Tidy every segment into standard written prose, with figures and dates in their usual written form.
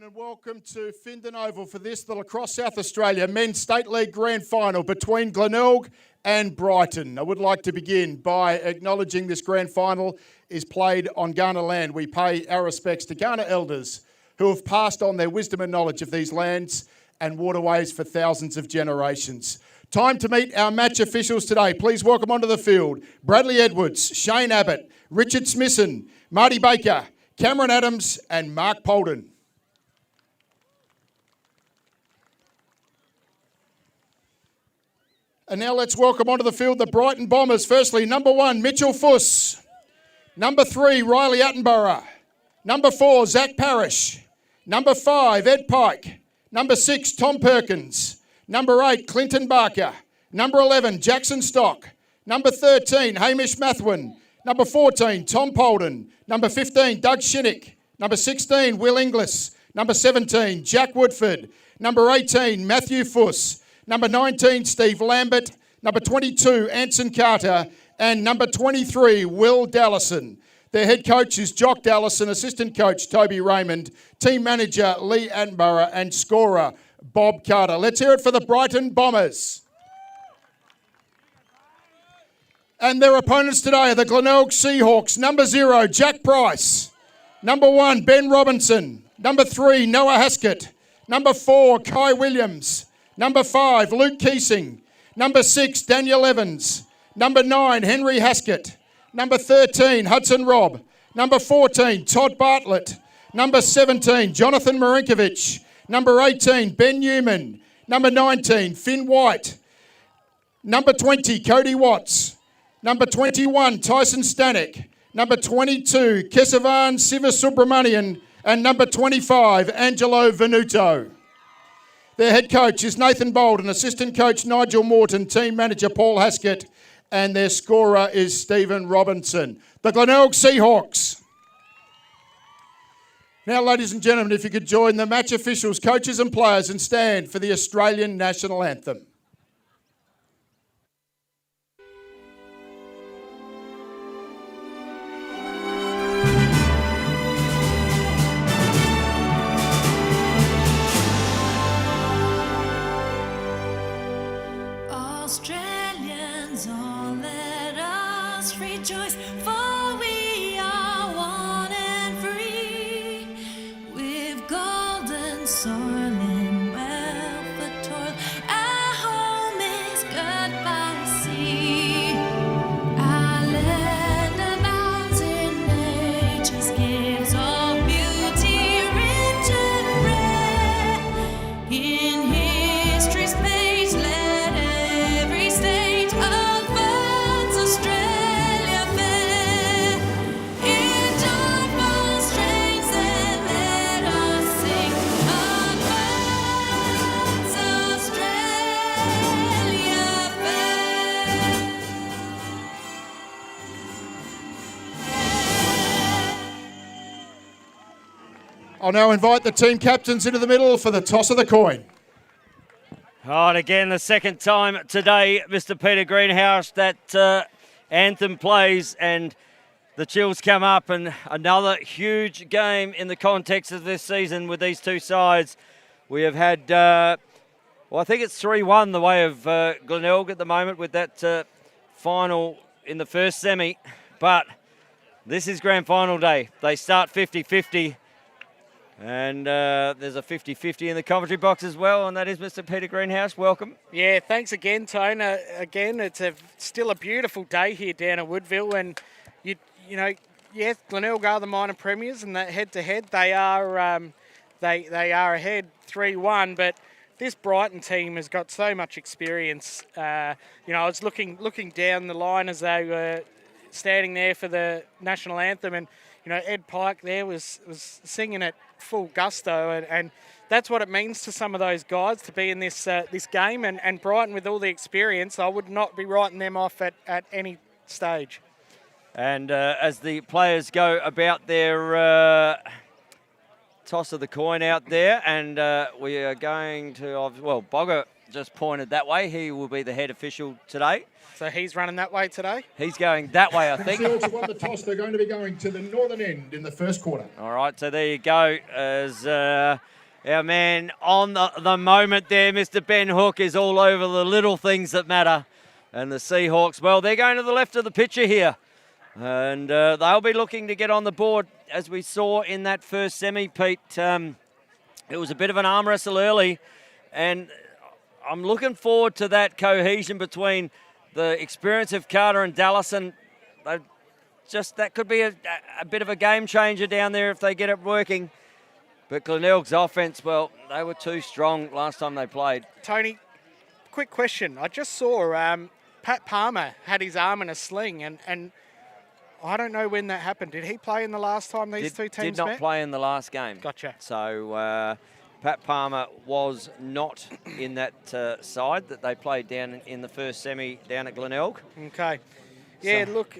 And welcome to Findon Oval for the Lacrosse South Australia Men's State League Grand Final between Glenelg and Brighton. I would like to begin by acknowledging this Grand Final is played on Kaurna land. We pay our respects to Kaurna elders who have passed on their wisdom and knowledge of these lands and waterways for thousands of generations. Time to meet our match officials today. Please welcome onto the field Bradley Edwards, Shane Abbott, Richard Smisson, Marty Baker, Cameron Adams and Mark Polden. And now let's welcome onto the field the Brighton Bombers. Firstly, number 1, Mitchell Fuss. Number 3, Riley Attenborough. Number 4, Zach Parrish. Number 5, Ed Pike. Number 6, Tom Perkins. Number 8, Clinton Barker. Number 11, Jackson Stock. Number 13, Hamish Mathwin. Number 14, Tom Polden. Number 15, Doug Shinnick. Number 16, Will Inglis. Number 17, Jack Woodford. Number 18, Matthew Fuss. Number 19, Steve Lambert. Number 22, Anson Carter. And number 23, Will Dallison. Their head coach is Jock Dallison, assistant coach Toby Raymond, team manager Lee Attenborough and scorer Bob Carter. Let's hear it for the Brighton Bombers. And their opponents today are the Glenelg Seahawks. Number 0, Jack Price. Number 1, Ben Robinson. Number 3, Noah Haskett. Number 4, Kai Williams. Number 5, Luke Keesing. Number 6, Daniel Evans. Number 9, Henry Haskett. Number 13, Hudson Robb. Number 14, Todd Bartlett. Number 17, Jonathan Marinkovic. Number 18, Ben Newman. Number 19, Finn White. Number 20, Cody Watts. Number 21, Tyson Stanek. Number 22, Kesavan Sivasubramanian. And number 25, Angelo Venuto. Their head coach is Nathan Bolden, assistant coach Nigel Morton, team manager Paul Haskett, and their scorer is Stephen Robinson. The Glenelg Seahawks. Now, ladies and gentlemen, if you could join the match officials, coaches and players and stand for the Australian National Anthem. Australians, all let us rejoice, for we are one and free, with golden soil and wealth for toil. Our home is good by sea. Our land abounds in nature's gifts of beauty, rich and rare. In history's page, let every stage of birds Australia fair. In joyful strains, then let us sing of birds Australia fair. I'll now invite the team captains into the middle for the toss of the coin. Oh, and again, the second time today, Mr. Peter Greenhouse, that Anthem plays and the chills come up, and another huge game in the context of this season with these two sides. We have had, I think it's 3-1 the way of Glenelg at the moment with that final in the first semi, but this is grand final day. They start 50-50. And there's a 50-50 in the commentary box as well, and that is Mr. Peter Greenhouse. Welcome. Yeah, thanks again, Tone. Again, it's still a beautiful day here down at Woodville, and you know, yes, Glenelg are the minor premiers, and that head-to-head they are they are ahead 3-1, but this Brighton team has got so much experience. I was looking down the line as they were standing there for the national anthem, and Ed Pike there was singing at full gusto, and that's what it means to some of those guys to be in this this game. And Brighton, with all the experience, I would not be writing them off at any stage. And as the players go about their toss of the coin out there, and we are going to, Bogger just pointed that way. He will be the head official today. So he's running that way today? He's going that way, I think. Seahawks have won the toss. They're going to be going to the northern end in the first quarter. All right, so there you go. As our man on the moment there, Mr. Ben Hook, is all over the little things that matter. And the Seahawks, well, they're going to the left of the picture here. And they'll be looking to get on the board, as we saw in that first semi, Pete. It was a bit of an arm wrestle early. And I'm looking forward to that cohesion between the experience of Carter and Dallison. That could be a bit of a game changer down there if they get it working. But Glenelg's offense, well, they were too strong last time they played. Tony, quick question. I just saw Pat Palmer had his arm in a sling, and I don't know when that happened. Did he play in the last time these two teams met? Did not play in the last game. Gotcha. So Pat Palmer was not in that side that they played down in the first semi down at Glenelg. Okay. Yeah, So- look,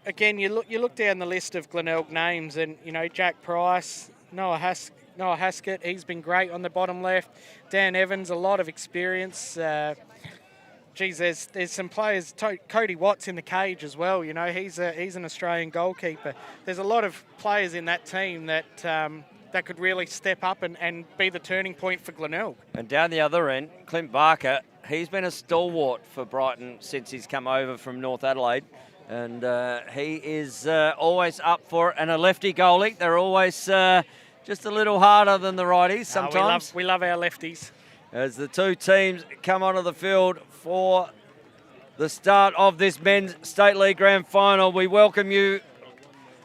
again, you look down the list of Glenelg names, and, you know, Jack Price, Noah Haskett, he's been great on the bottom left. Dan Evans, a lot of experience. There's some players. Cody Watts in the cage as well. You know, he's an Australian goalkeeper. There's a lot of players in that team that could really step up and be the turning point for Glenelg. And down the other end, Clint Barker, he's been a stalwart for Brighton since he's come over from North Adelaide. And he is always up for it. And a lefty goalie, they're always just a little harder than the righties sometimes. We love our lefties. As the two teams come onto the field for the start of this men's State League Grand Final, we welcome you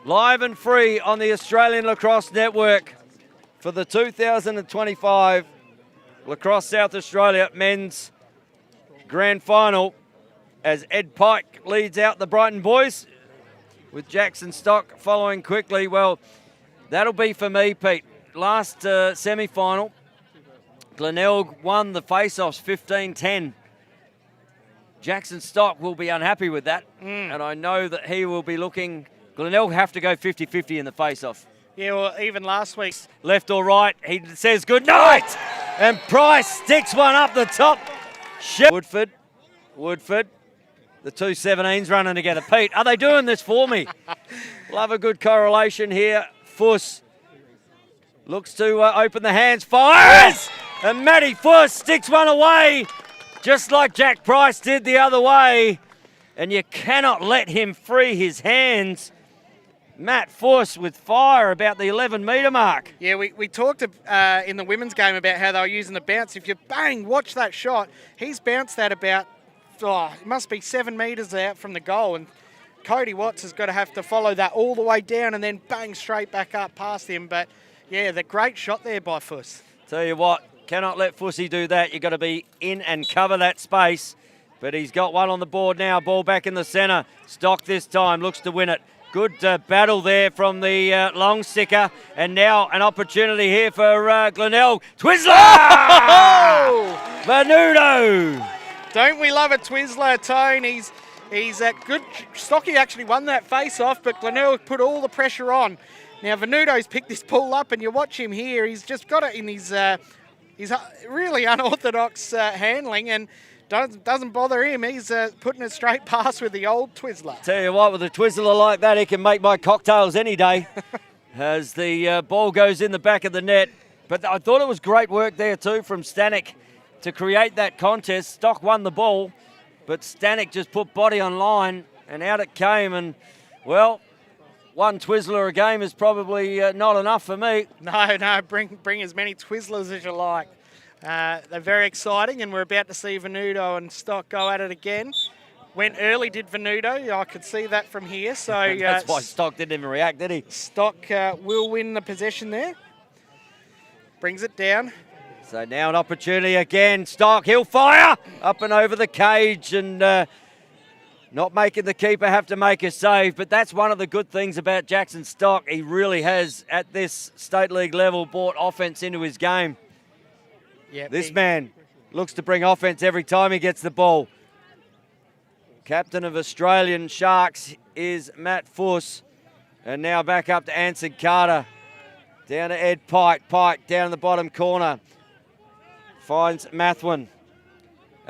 live and free on the Australian Lacrosse Network for the 2025 Lacrosse South Australia Men's Grand Final, as Ed Pike leads out the Brighton boys with Jackson Stock following quickly. Well, that'll be for me, Pete. Last semi-final, Glenelg won the face-offs 15-10. Jackson Stock will be unhappy with that, and I know that he will be looking. Glenelg have to go 50-50 in the face-off. Yeah, well, even last week. Left or right, he says good night, and Price sticks one up the top. Woodford, the two 17s running together. Pete, are they doing this for me? Love a good correlation here. Fuss looks to open the hands, fires, and Matty Fuss sticks one away, just like Jack Price did the other way. And you cannot let him free his hands. Matt Fuss with fire about the 11-metre mark. Yeah, we talked in the women's game about how they were using the bounce. If you watch that shot, he's bounced that about, it must be 7 metres out from the goal. And Cody Watts has got to have to follow that all the way down and then bang straight back up past him. But yeah, the great shot there by Fuss. Tell you what, cannot let Fussy do that. You've got to be in and cover that space. But he's got one on the board now. Ball back in the centre. Stock this time, looks to win it. Good battle there from the long sticker. And now an opportunity here for Glenelg. Twizzler! Oh! Venuto! Don't we love a Twizzler, Tone? He's a good. Stocky actually won that face-off, but Glenelg put all the pressure on. Now, Venuto's picked this ball up, and you watch him here. He's just got it in his really unorthodox handling, and doesn't bother him. He's putting it straight past with the old Twizzler. Tell you what, with a Twizzler like that, he can make my cocktails any day. As the ball goes in the back of the net. But I thought it was great work there too from Stanek to create that contest. Stock won the ball, but Stanek just put body on line, and out it came. And, well, one Twizzler a game is probably not enough for me. No, bring as many Twizzlers as you like. They're very exciting, and we're about to see Venuto and Stock go at it again. Went early, did Venuto. I could see that from here. So that's why Stock didn't even react, did he? Stock will win the possession there. Brings it down. So now an opportunity again. Stock, he'll fire up and over the cage, and not making the keeper have to make a save. But that's one of the good things about Jackson Stock. He really has, at this State League level, brought offense into his game. Yep, This man looks to bring offense every time he gets the ball. Captain of Australian Sharks is Matt Fuss. And now back up to Anson Carter. Down to Ed Pike. Pike down in the bottom corner. Finds Mathwin.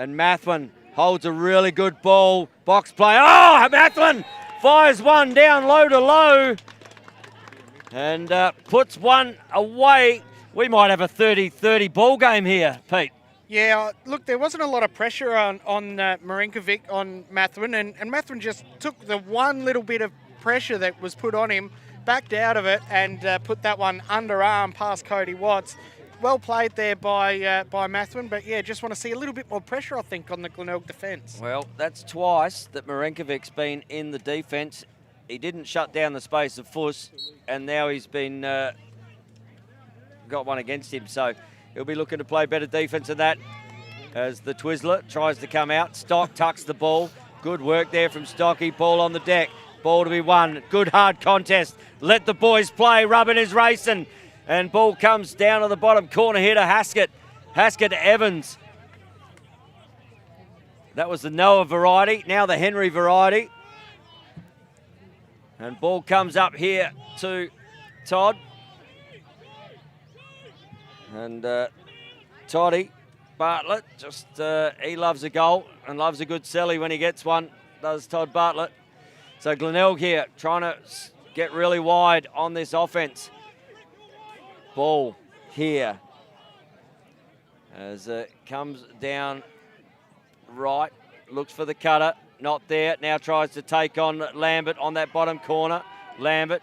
And Mathwin holds a really good ball. Box play. Oh, Mathwin fires one down low to low. And puts one away. We might have a 30-30 ball game here, Pete. Yeah, look, there wasn't a lot of pressure on Marinkovic, on Mathwin, and Mathwin just took the one little bit of pressure that was put on him, backed out of it, and put that one underarm past Cody Watts. Well played there by Mathwin, but yeah, just want to see a little bit more pressure, I think, on the Glenelg defence. Well, that's twice that Marinkovic's been in the defence. He didn't shut down the space of Fuss, and now he's been got one against him. So he'll be looking to play better defence than that as the Twizzler tries to come out. Stock tucks the ball. Good work there from Stocky. Ball on the deck. Ball to be won. Good hard contest. Let the boys play. Rubbin is racing. And ball comes down to the bottom corner here to Haskett. Haskett to Evans. That was the Noah variety. Now the Henry variety. And ball comes up here to Todd. And Toddy Bartlett, just he loves a goal and loves a good celly when he gets one, does Todd Bartlett. So Glenelg here trying to get really wide on this offense. Ball here as it comes down right, looks for the cutter, not there, now tries to take on Lambert on that bottom corner. Lambert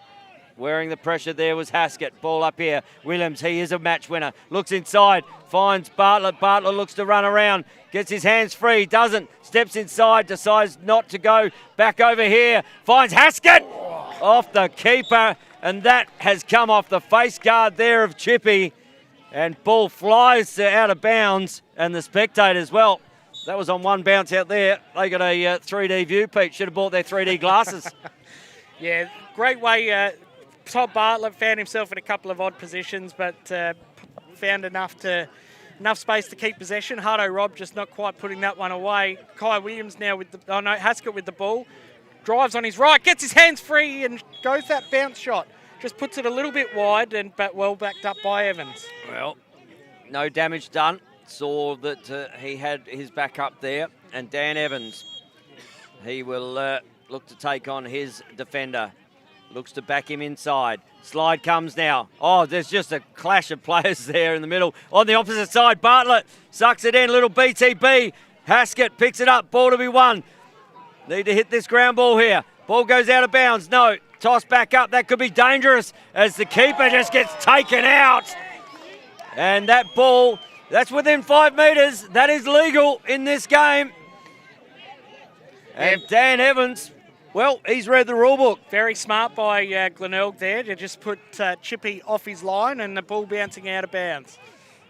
wearing the pressure there was Haskett. Ball up here. Williams, he is a match winner. Looks inside, finds Bartlett. Bartlett looks to run around, gets his hands free, doesn't. Steps inside, decides not to go. Back over here, finds Haskett off the keeper. And that has come off the face guard there of Chippy. And ball flies out of bounds. And the spectators, well, that was on one bounce out there. They got a 3D view, Pete. Should have bought their 3D glasses. Yeah, great way. Todd Bartlett found himself in a couple of odd positions, but found enough space to keep possession. Hardo Robb just not quite putting that one away. Kai Williams now with Haskett with the ball. Drives on his right, gets his hands free and goes that bounce shot. Just puts it a little bit wide, but well backed up by Evans. Well, no damage done. Saw that he had his back up there. And Dan Evans, he will look to take on his defender. Looks to back him inside. Slide comes now. Oh, there's just a clash of players there in the middle. On the opposite side, Bartlett sucks it in. Little BTB. Haskett picks it up. Ball to be won. Need to hit this ground ball here. Ball goes out of bounds. No. Toss back up. That could be dangerous as the keeper just gets taken out. And that ball, that's within 5 metres. That is legal in this game. And Dan Evans, well, he's read the rule book. Very smart by Glenelg there to just put Chippy off his line and the ball bouncing out of bounds.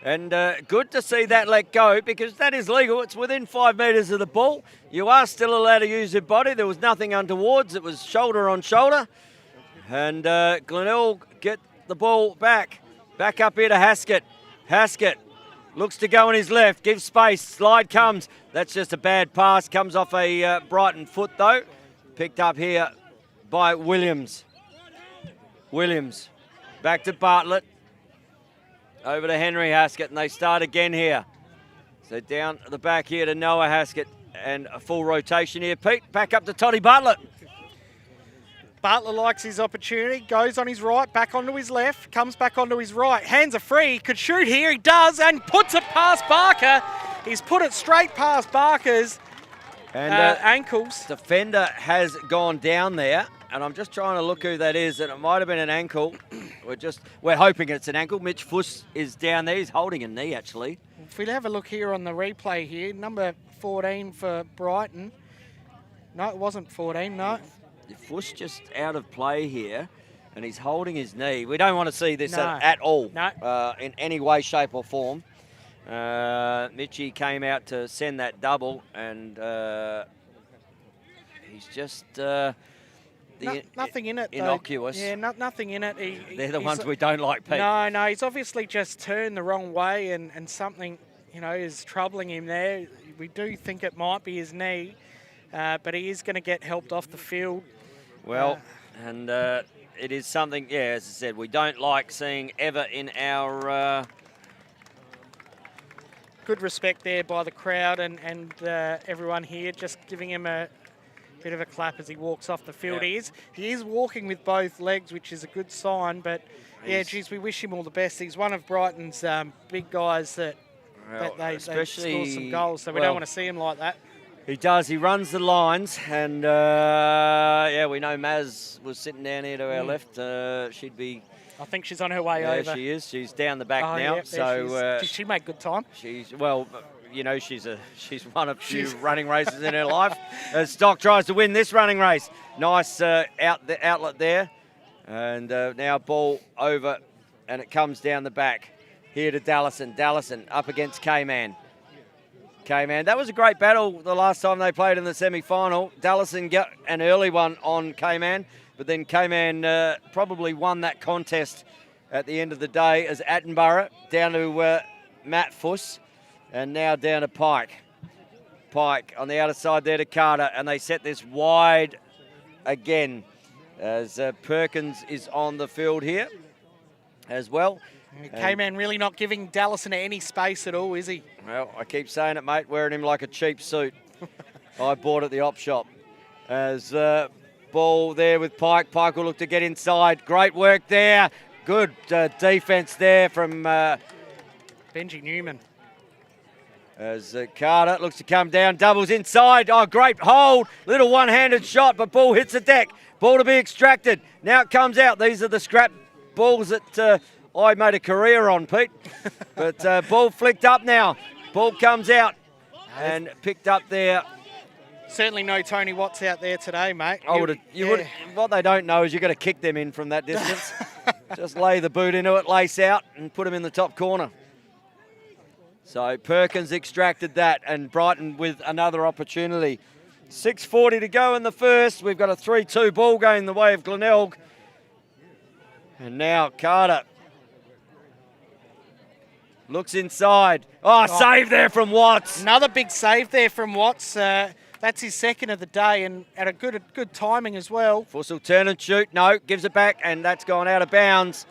And good to see that let go because that is legal. It's within 5 metres of the ball. You are still allowed to use your body. There was nothing untowards. It was shoulder on shoulder. And Glenelg get the ball back. Back up here to Haskett. Haskett looks to go on his left. Gives space. Slide comes. That's just a bad pass. Comes off a Brighton foot though. Picked up here by Williams. Williams back to Bartlett. Over to Henry Haskett, and they start again here. So down the back here to Noah Haskett, and a full rotation here. Pete, back up to Toddy Bartlett. Bartlett likes his opportunity, goes on his right, back onto his left, comes back onto his right. Hands are free, he could shoot here, he does, and puts it past Barker. He's put it straight past Barker's ankles. Defender has gone down there, and I'm just trying to look who that is, and it might have been an ankle. We're hoping it's an ankle. Mitch Fuss is down there. He's holding a knee, actually. If we have a look here on the replay here, number 14 for Brighton. No, it wasn't 14, no. Fuss just out of play here, and he's holding his knee. We don't want to see this No. at all No. in any way, shape or form. Mitchie came out to send that double, and he's just... nothing in it, innocuous. Though. Yeah, nothing in it. They're the ones we don't like, Pete. No, he's obviously just turned the wrong way and something, is troubling him there. We do think it might be his knee, but he is going to get helped off the field. Well, and it is something, as I said, we don't like seeing ever in our good respect there by the crowd and everyone here, just giving him a bit of a clap as he walks off the field. Yeah. He is walking with both legs, which is a good sign, but yeah, geez, we wish him all the best. He's one of Brighton's big guys that they score some goals, so we don't want to see him like that. He does. He runs the lines, and we know Maz was sitting down here to our left. She'd be. I think she's on her way over. Yeah, she is. She's down the back now. Yeah, so did she make good time? She's she's won a few running races in her life. As Stock tries to win this running race, nice outlet there, and now ball over, and it comes down the back here to Dallison. Dallison up against K-Man. K-Man, that was a great battle the last time they played in the semi-final. Dallison got an early one on K-Man, but then K-Man probably won that contest at the end of the day as Attenborough down to Matt Fuss, and now down to Pike. Pike on the outer side there to Carter, and they set this wide again as Perkins is on the field here as well. K-Man really not giving Dallison any space at all, is he? Well, I keep saying it, mate, wearing him like a cheap suit. I bought at the op shop. As ball there with Pike. Pike will look to get inside. Great work there. Good defence there from Benji Newman. As Carter looks to come down, doubles inside. Oh, great hold. Little one-handed shot, but ball hits the deck. Ball to be extracted. Now it comes out. These are the scrap balls that I made a career on, Pete. But ball flicked up now. Ball comes out and picked up there. Certainly no Tony Watts out there today, mate. What they don't know is you've got to kick them in from that distance. Just lay the boot into it, lace out, and put them in the top corner. So Perkins extracted that, and Brighton with another opportunity. 6:40 to go in the first. We've got a 3-2 ball game the way of Glenelg. And now Carter looks inside. Save there from Watts. Another big save there from Watts. That's his second of the day, and at a good timing as well. Fuss will turn and shoot. No, gives it back, and that's gone out of bounds.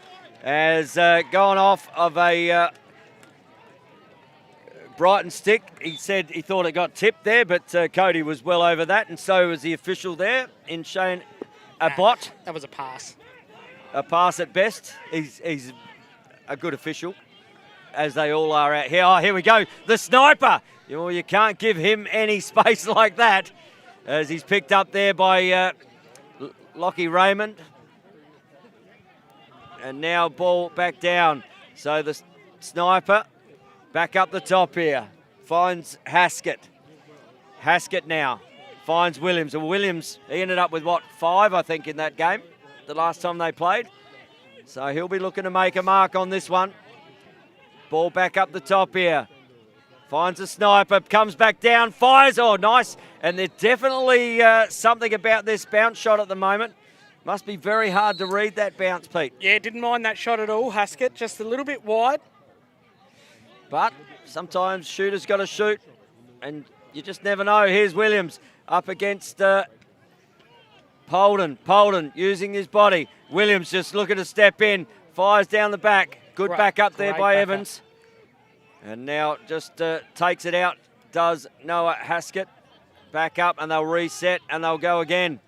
Has gone off of a Brighton stick. He said he thought it got tipped there, but Cody was well over that, and so was the official there in Shane Abbott. That was a pass. A pass at best. He's a good official, as they all are out here. Oh, here we go. The sniper. You can't give him any space like that, as he's picked up there by Lockie Raymond. And now ball back down. So the sniper back up the top here. Finds Haskett. Haskett now finds Williams. And Williams, he ended up with, 5, I think, in that game, the last time they played. So he'll be looking to make a mark on this one. Ball back up the top here. Finds a sniper, comes back down, fires. Oh, nice. And there's definitely something about this bounce shot at the moment. Must be very hard to read that bounce, Pete. Yeah, didn't mind that shot at all, Haskett. Just a little bit wide. But sometimes shooters got to shoot, and you just never know. Here's Williams up against Polden. Polden using his body. Williams just looking to step in. Fires down the back. Good back up there by Evans. And now just takes it out, does Noah Haskett. Back up, and they'll reset, and they'll go again.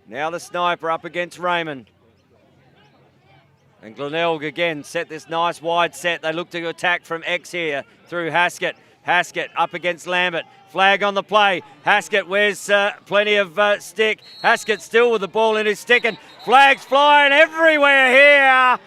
Now the sniper up against Raymond. And Glenelg again set this nice wide set. They look to attack from X here through Haskett. Haskett up against Lambert. Flag on the play. Haskett wears plenty of stick. Haskett still with the ball in his stick, and flags flying everywhere here.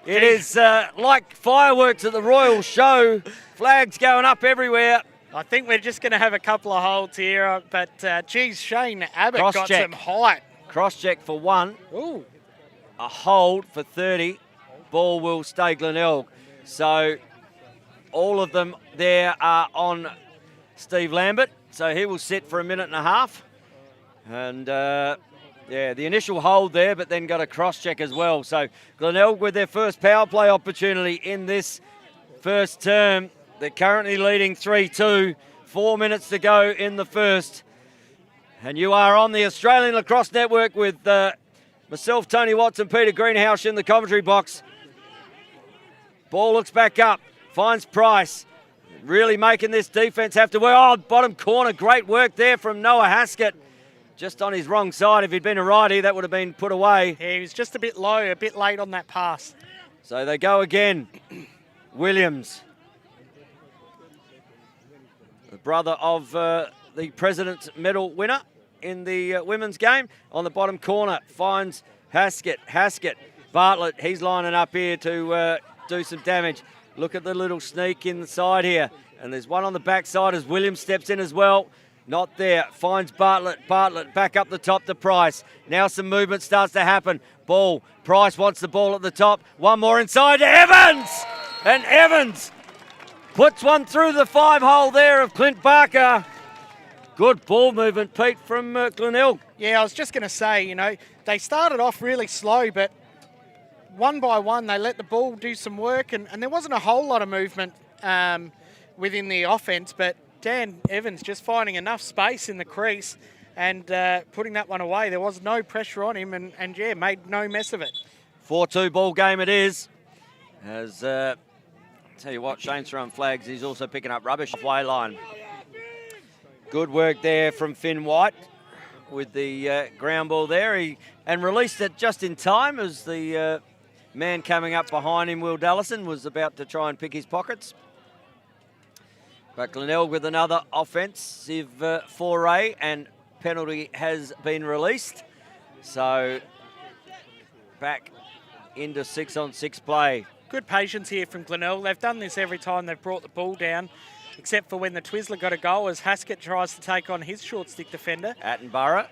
It is like fireworks at the Royal Show. Flags going up everywhere. I think we're just going to have a couple of holds here, but Shane Abbott got some height. Cross-check for 1. Ooh. A hold for 30. Ball will stay Glenelg. So all of them there are on Steve Lambert. So he will sit for a minute and a half. And the initial hold there, but then got a cross-check as well. So Glenelg with their first power play opportunity in this first term. They're currently leading 3-2. 4 minutes to go in the first. And you are on the Australian Lacrosse Network with myself, Tony Watts, and Peter Greenhouse in the commentary box. Ball looks back up. finds Price. Really making this defence have to work. Oh, bottom corner, great work there from Noah Haskett. Just on his wrong side. If he'd been a righty, that would have been put away. Yeah, he was just a bit low, a bit late on that pass. So they go again. Williams, the brother of the President's Medal winner in the women's game, on the bottom corner, finds Haskett. Bartlett, he's lining up here to do some damage. Look at the little sneak inside here. And there's one on the backside as Williams steps in as well. Not there. Finds Bartlett. Bartlett back up the top to Price. Now some movement starts to happen. Ball. Price wants the ball at the top. One more inside to Evans. And Evans puts one through the 5-hole there of Clint Barker. Good ball movement, Pete, from Glenelg. Yeah, I was just going to say, you know, they started off really slow, but one by one they let the ball do some work, and there wasn't a whole lot of movement within the offense, but Dan Evans just finding enough space in the crease and putting that one away. There was no pressure on him and yeah, made no mess of it. 4-2 ball game it is. As, tell you what, Shane's throwing flags. He's also picking up rubbish halfway line. Good work there from Finn White with the ground ball there. And released it just in time as the man coming up behind him, Will Dallison, was about to try and pick his pockets. But Glenelg with another offensive foray, and penalty has been released. So back into 6-on-6 play. Good patience here from Glenelg. They've done this every time they've brought the ball down, except for when the Twizzler got a goal as Haskett tries to take on his short stick defender. Attenborough.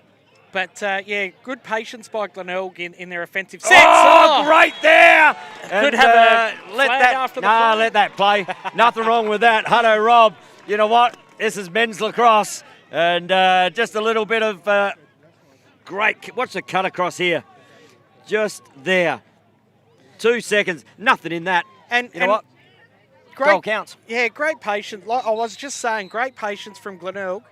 But, yeah, good patience by Glenelg in their offensive sets. Oh, great there! Could have a let flag that, after the nah, play. let that play. Nothing wrong with that. Hutto Rob, you know what? This is men's lacrosse. And just a little bit of great... Watch the cut across here. Just there. 2 seconds. Nothing in that. And you know what? Great, Goal counts. Yeah, great patience. Like I was just saying, great patience from Glenelg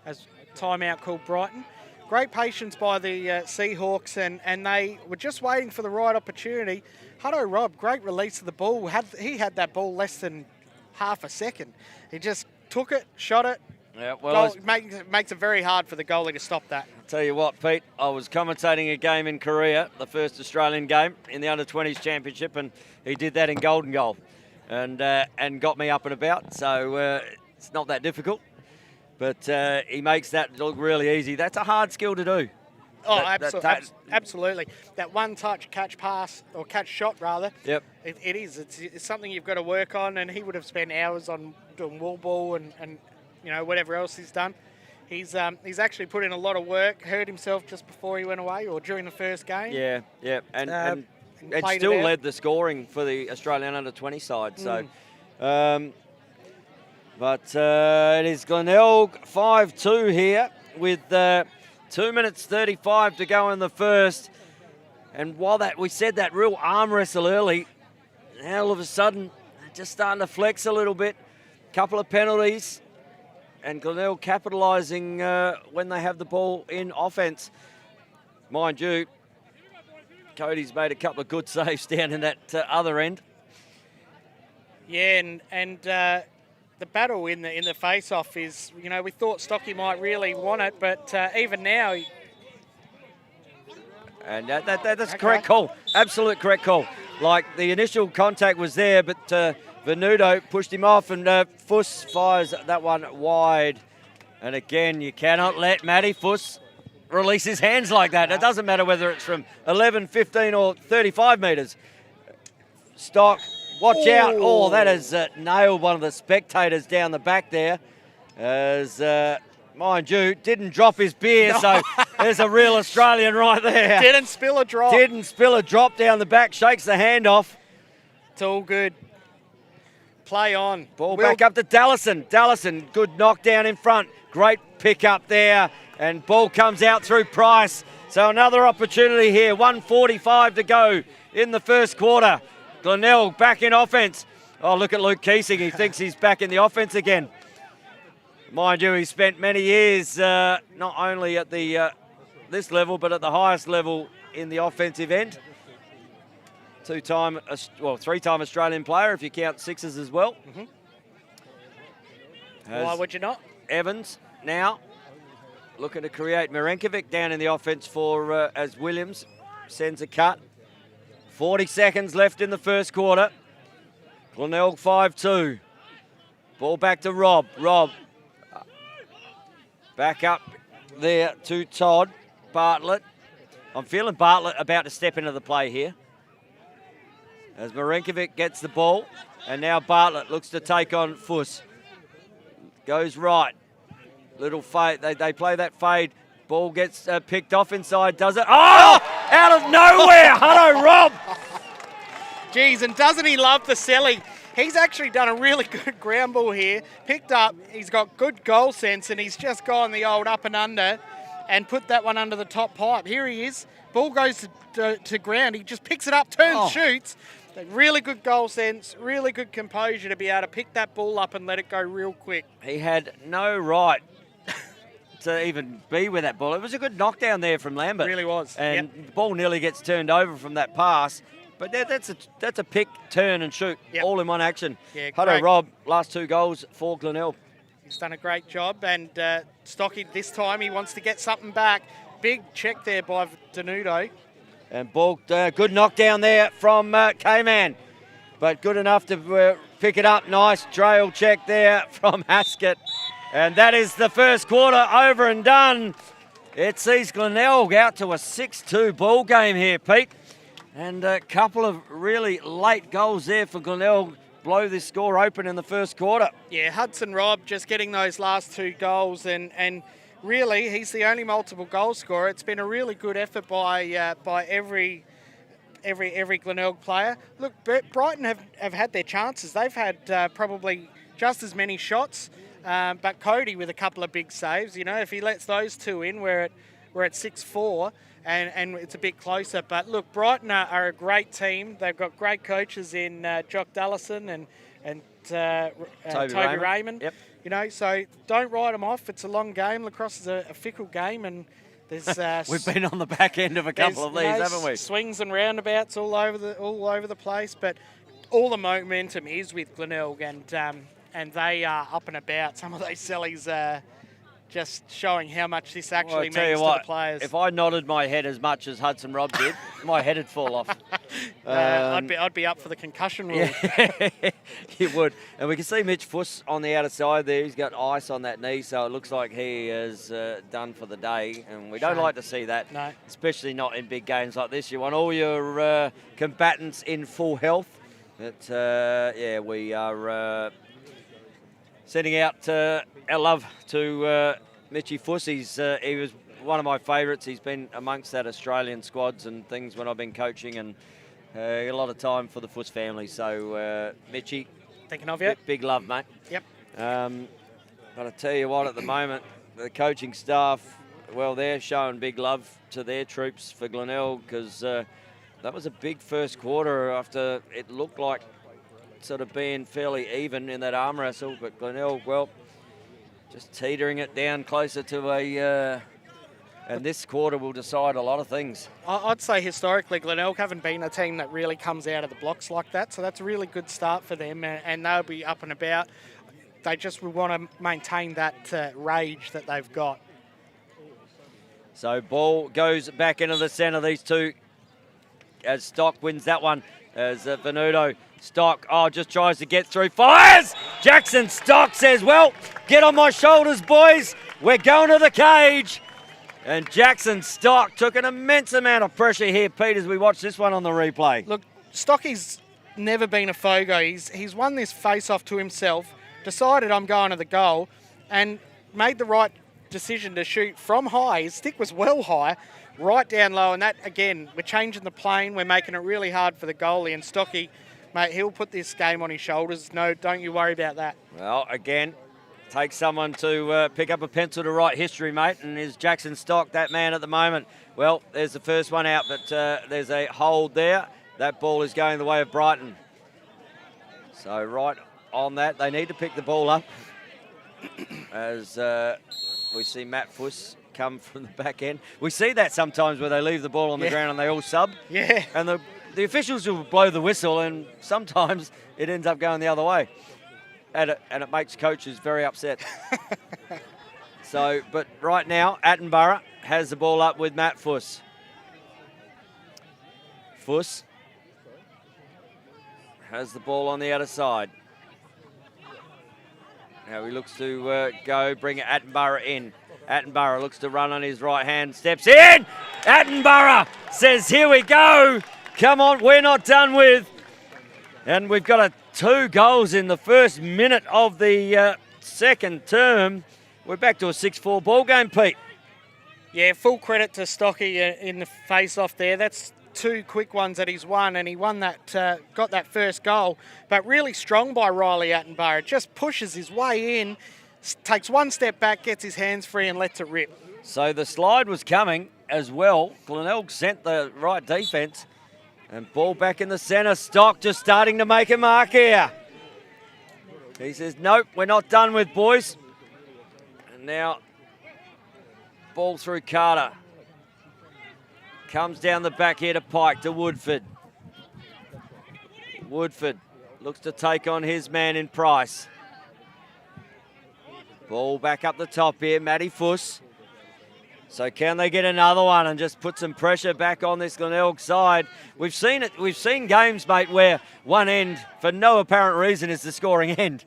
as timeout called Brighton. Great patience by the Seahawks, and they were just waiting for the right opportunity. Hutto Rob, great release of the ball. He had that ball less than half a second. He just took it, shot it. Yeah, well, makes it very hard for the goalie to stop that. I'll tell you what, Pete, I was commentating a game in Korea, the first Australian game in the Under-20s Championship, and he did that in golden goal and got me up and about. So it's not that difficult. But he makes that look really easy. That's a hard skill to do. Oh, absolutely. That one-touch catch pass, or catch shot, rather. Yep. It is. It's something you've got to work on, and he would have spent hours on doing wall ball and you know, whatever else he's done. He's actually put in a lot of work, hurt himself just before he went away, or during the first game. Yeah. And it still led the scoring for the Australian Under-20 side. So... But it is Glenelg 5-2 here with 2 minutes 35 to go in the first. And while we said that real arm wrestle early, now all of a sudden just starting to flex a little bit. Couple of penalties, and Glenelg capitalising when they have the ball in offence. Mind you, Cody's made a couple of good saves down in that other end. Yeah, and the battle in the face-off is, you know, we thought Stocky might really want it, but even now... And that's a correct call. Absolute correct call. Like, the initial contact was there, but Venuto pushed him off, and Fuss fires that one wide. And again, you cannot let Matty Fuss release his hands like that. It doesn't matter whether it's from 11, 15 or 35 metres. Stock... Watch out. Oh, that has nailed one of the spectators down the back there. As, mind you, didn't drop his beer, so there's a real Australian right there. Didn't spill a drop. Didn't spill a drop down the back, shakes the hand off. It's all good. Play on. Ball back up to Dallison. Dallison, good knockdown in front. Great pick up there. And ball comes out through Price. So another opportunity here. 1:45 to go in the first quarter. Glenelg back in offence. Oh, look at Luke Keesing. He thinks he's back in the offence again. Mind you, he spent many years not only at the this level, but at the highest level in the offensive end. Three-time Australian player, if you count sixes as well. Why would you not? Evans now looking to create. Mirenkovic down in the offense for as Williams sends a cut. 40 seconds left in the first quarter. Glenelg 5-2. Ball back to Rob. Rob back up there to Todd. Bartlett. I'm feeling Bartlett about to step into the play here. As Mirenkovic gets the ball. And now Bartlett looks to take on Fuss. Goes right. Little fade. They play that fade. Ball gets picked off inside. Does it? Oh! Out of nowhere. Hello, Rob. Geez, and doesn't he love the silly? He's actually done a really good ground ball here. Picked up. He's got good goal sense, and he's just gone the old up and under and put that one under the top pipe. Here he is. Ball goes to ground. He just picks it up, turns, shoots. Really good goal sense, really good composure to be able to pick that ball up and let it go real quick. He had no right to even be with that ball. It was a good knockdown there from Lambert. It really was. And the ball nearly gets turned over from that pass. But that's a pick, turn and shoot, all in one action. Yeah, Hello, Rob. Last 2 goals for Glenelg. He's done a great job. And Stocky, this time he wants to get something back. Big check there by Danuto. And ball, good knockdown there from K-Man. But good enough to pick it up. Nice trail check there from Haskett. And that is the first quarter over and done. It sees Glenelg out to a 6-2 ball game here, Pete. And a couple of really late goals there for Glenelg. Blow this score open in the first quarter. Yeah, Hudson Robb just getting those last 2 goals and really, he's the only multiple goal scorer. It's been a really good effort by every Glenelg player. Look, Brighton have had their chances. They've had probably just as many shots, but Cody with a couple of big saves. You know, if he lets those 2 in, we're at 6-4, and it's a bit closer. But look, Brighton are a great team. They've got great coaches in Jock Dullison and Toby Raymond. Yep. You know, so don't write them off. It's a long game. Lacrosse is a fickle game, and there's we've been on the back end of a couple of these, haven't we? Swings and roundabouts all over the place, but all the momentum is with Glenelg, and they are up and about. Some of those sellies are just showing how much this actually means to the players. If I nodded my head as much as Hudson Robb did, my head would fall off. I'd be up for the concussion rule. Yeah, you would. And we can see Mitch Fuss on the outer side there. He's got ice on that knee, so it looks like he is done for the day. And we don't like to see that, especially not in big games like this. You want all your combatants in full health. But, yeah, we are sending out our love to Mitchy Fuss. He was one of my favourites. He's been amongst that Australian squads and things when I've been coaching, and a lot of time for the Fuss family. So, Mitchy, thinking of you. Big love, mate. Yep. But I tell you what, at the moment, the coaching staff, well, they're showing big love to their troops for Glenelg, because that was a big first quarter after it looked like sort of being fairly even in that arm wrestle, but Glenelg, well, just teetering it down closer to a, and this quarter will decide a lot of things. I'd say historically Glenelg haven't been a team that really comes out of the blocks like that, so that's a really good start for them, and they'll be up and about. They just will want to maintain that rage that they've got. So ball goes back into the centre, these two, as Stock wins that one, as Venuto. Stock, just tries to get through, fires! Jackson Stock says, well, get on my shoulders, boys. We're going to the cage. And Jackson Stock took an immense amount of pressure here, Pete, as we watch this one on the replay. Look, Stocky's never been a fogo. He's won this face-off to himself, decided I'm going to the goal, and made the right decision to shoot from high. His stick was well high, right down low, and that, again, we're changing the plane. We're making it really hard for the goalie, and Stocky, mate, he'll put this game on his shoulders. No, don't you worry about that. Well, again, takes someone to pick up a pencil to write history, mate, and is Jackson Stock that man at the moment? Well, there's the first one out, but there's a hold there. That ball is going the way of Brighton. So right on that, they need to pick the ball up as we see Matt Fuss come from the back end. We see that sometimes where they leave the ball on the ground and they all sub. Yeah. And the the officials will blow the whistle, and sometimes it ends up going the other way. And it makes coaches very upset. So, but right now, Attenborough has the ball up with Matt Fuss. Fuss has the ball on the outer side. Now he looks to go, bring Attenborough in. Attenborough looks to run on his right hand, steps in. Attenborough says, here we go. Come on, we're not done with. And we've got 2 goals in the first minute of the second term. We're back to a 6-4 ball game, Pete. Yeah, full credit to Stocky in the face-off there. That's 2 quick ones that he's won, and he won that, got that first goal. But really strong by Riley Attenborough. Just pushes his way in, takes 1 step back, gets his hands free and lets it rip. So the slide was coming as well. Glenelg sent the right defence. And ball back in the centre. Stock just starting to make a mark here. He says, nope, we're not done with, boys. And now, ball through Carter. Comes down the back here to Pike, to Woodford. Woodford looks to take on his man in Price. Ball back up the top here, Matty Fuss. So can they get another one and just put some pressure back on this Glenelg side? We've seen it. We've seen games, mate, where one end, for no apparent reason, is the scoring end.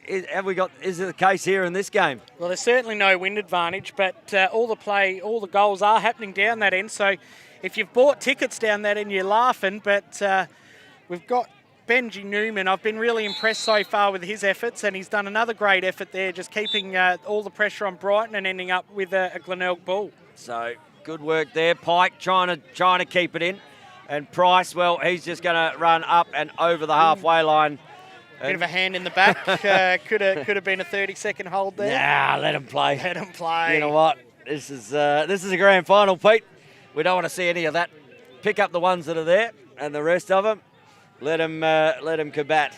Is it the case here in this game? Well, there's certainly no wind advantage, but all the goals are happening down that end. So if you've bought tickets down that end, you're laughing. But we've got Benji Newman. I've been really impressed so far with his efforts, and he's done another great effort there, just keeping all the pressure on Brighton and ending up with a Glenelg ball. So good work there. Pike trying to keep it in, and Price, well, he's just going to run up and over the halfway line. Bit of a hand in the back. Could have been a 30-second hold there. Nah, let him play. Let him play. You know what? This is a grand final, Pete. We don't want to see any of that. Pick up the ones that are there, and the rest of them, let him combat.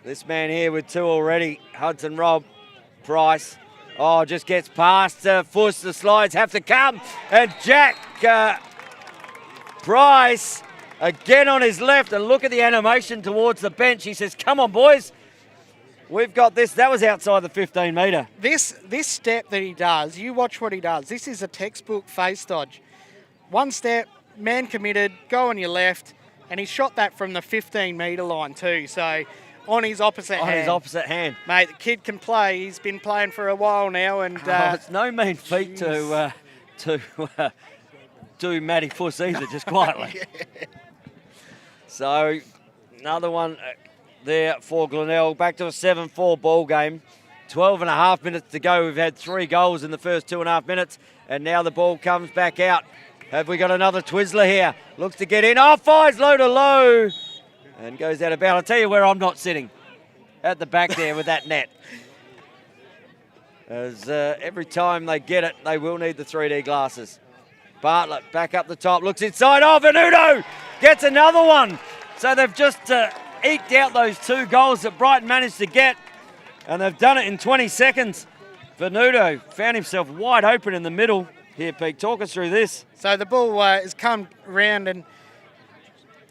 This man here with 2 already, Hudson Rob, Price. Oh, just gets past Fuss. The slides have to come, and Jack Price again on his left, and look at the animation towards the bench. He says, come on, boys. We've got this. That was outside the 15-metre. This step that he does, you watch what he does. This is a textbook face dodge. 1 step, man committed, go on your left, and he shot that from the 15-metre line too. So on his opposite hand. On his opposite hand. Mate, the kid can play. He's been playing for a while now. And it's no mean feat to do Matty Fuss either, just quietly. Yeah. So another one there for Glenelg. Back to a 7-4 ball game. 12 and a half minutes to go. We've had 3 goals in the first 2.5 minutes, and now the ball comes back out. Have we got another Twizzler here? Looks to get in. Oh, fires low to low and goes out of bounds. I'll tell you where I'm not sitting. At the back there with that net. As every time they get it, they will need the 3D glasses. Bartlett back up the top, looks inside. Oh, Venuto gets another one. So they've just eked out those 2 goals that Brighton managed to get, and they've done it in 20 seconds. Venuto found himself wide open in the middle. Here, Pete, talk us through this. So the ball has come round and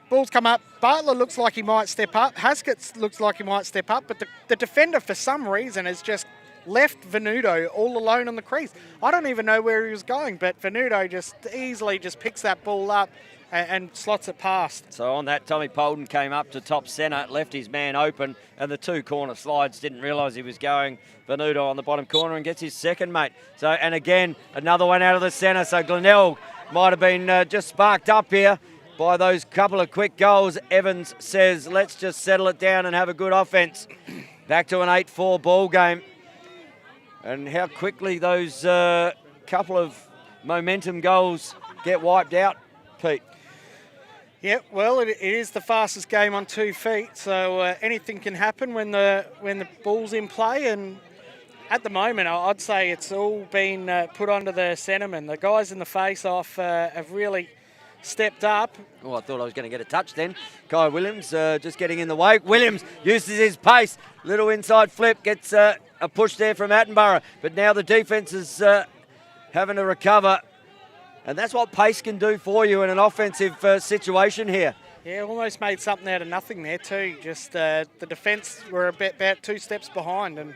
ball's come up. Bartlett looks like he might step up. Haskett looks like he might step up, but the defender for some reason has just left Venuto all alone on the crease. I don't even know where he was going, but Venuto just easily just picks that ball up and slots it past. So on that, Tommy Polden came up to top centre, left his man open, and the 2 corner slides, didn't realise he was going. Venuto on the bottom corner and gets his second, mate. So, and again, another one out of the centre. So Glenelg might have been just sparked up here by those couple of quick goals. Evans says, let's just settle it down and have a good offence. Back to an 8-4 ball game. And how quickly those couple of momentum goals get wiped out, Pete. Yeah, well, it is the fastest game on 2 feet, so anything can happen when the ball's in play. And at the moment, I'd say it's all been put onto the centremen. The guys in the face-off have really stepped up. Oh, I thought I was going to get a touch then. Kai Williams just getting in the way. Williams uses his pace. Little inside flip, gets a push there from Attenborough. But now the defence is having to recover. And that's what pace can do for you in an offensive situation here. Yeah, almost made something out of nothing there too. Just the defence were about 2 steps behind and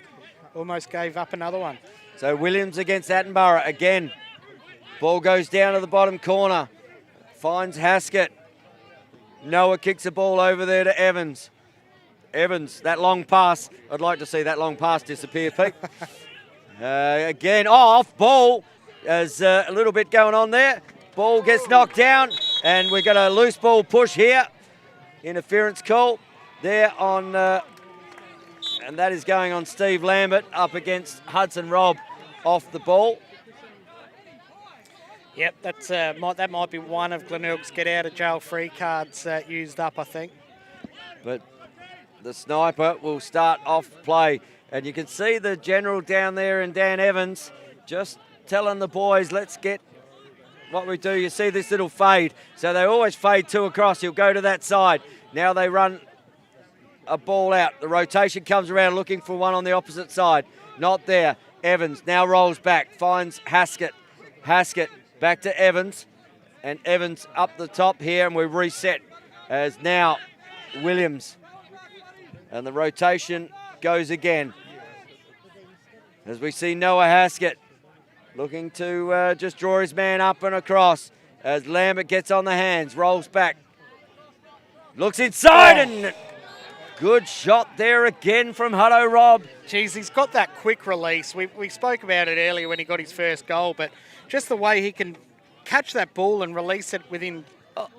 almost gave up another one. So Williams against Attenborough again. Ball goes down to the bottom corner. Finds Haskett. Noah kicks the ball over there to Evans. Evans, that long pass. I'd like to see that long pass disappear, Pete. Again, off ball. There's a little bit going on there. Ball gets knocked down, and we've got a loose ball push here. Interference call there on, and that is going on Steve Lambert up against Hudson Robb off the ball. Yep, that might be one of Glenelg's get out of jail free cards used up, I think. But the sniper will start off play, and you can see the general down there and Dan Evans just telling the boys, let's get what we do. You see this little fade, so they always fade 2 across. He'll go to that side. Now they run a ball out. The rotation comes around looking for one on the opposite side. Not there. Evans now rolls back, finds Haskett. Haskett back to Evans, and Evans up the top here, and we reset as now Williams. And the rotation goes again as we see Noah Haskett looking to just draw his man up and across as Lambert gets on the hands, rolls back, looks inside, and good shot there again from Hutto Robb. Geez, he's got that quick release. We spoke about it earlier when he got his first goal, but just the way he can catch that ball and release it within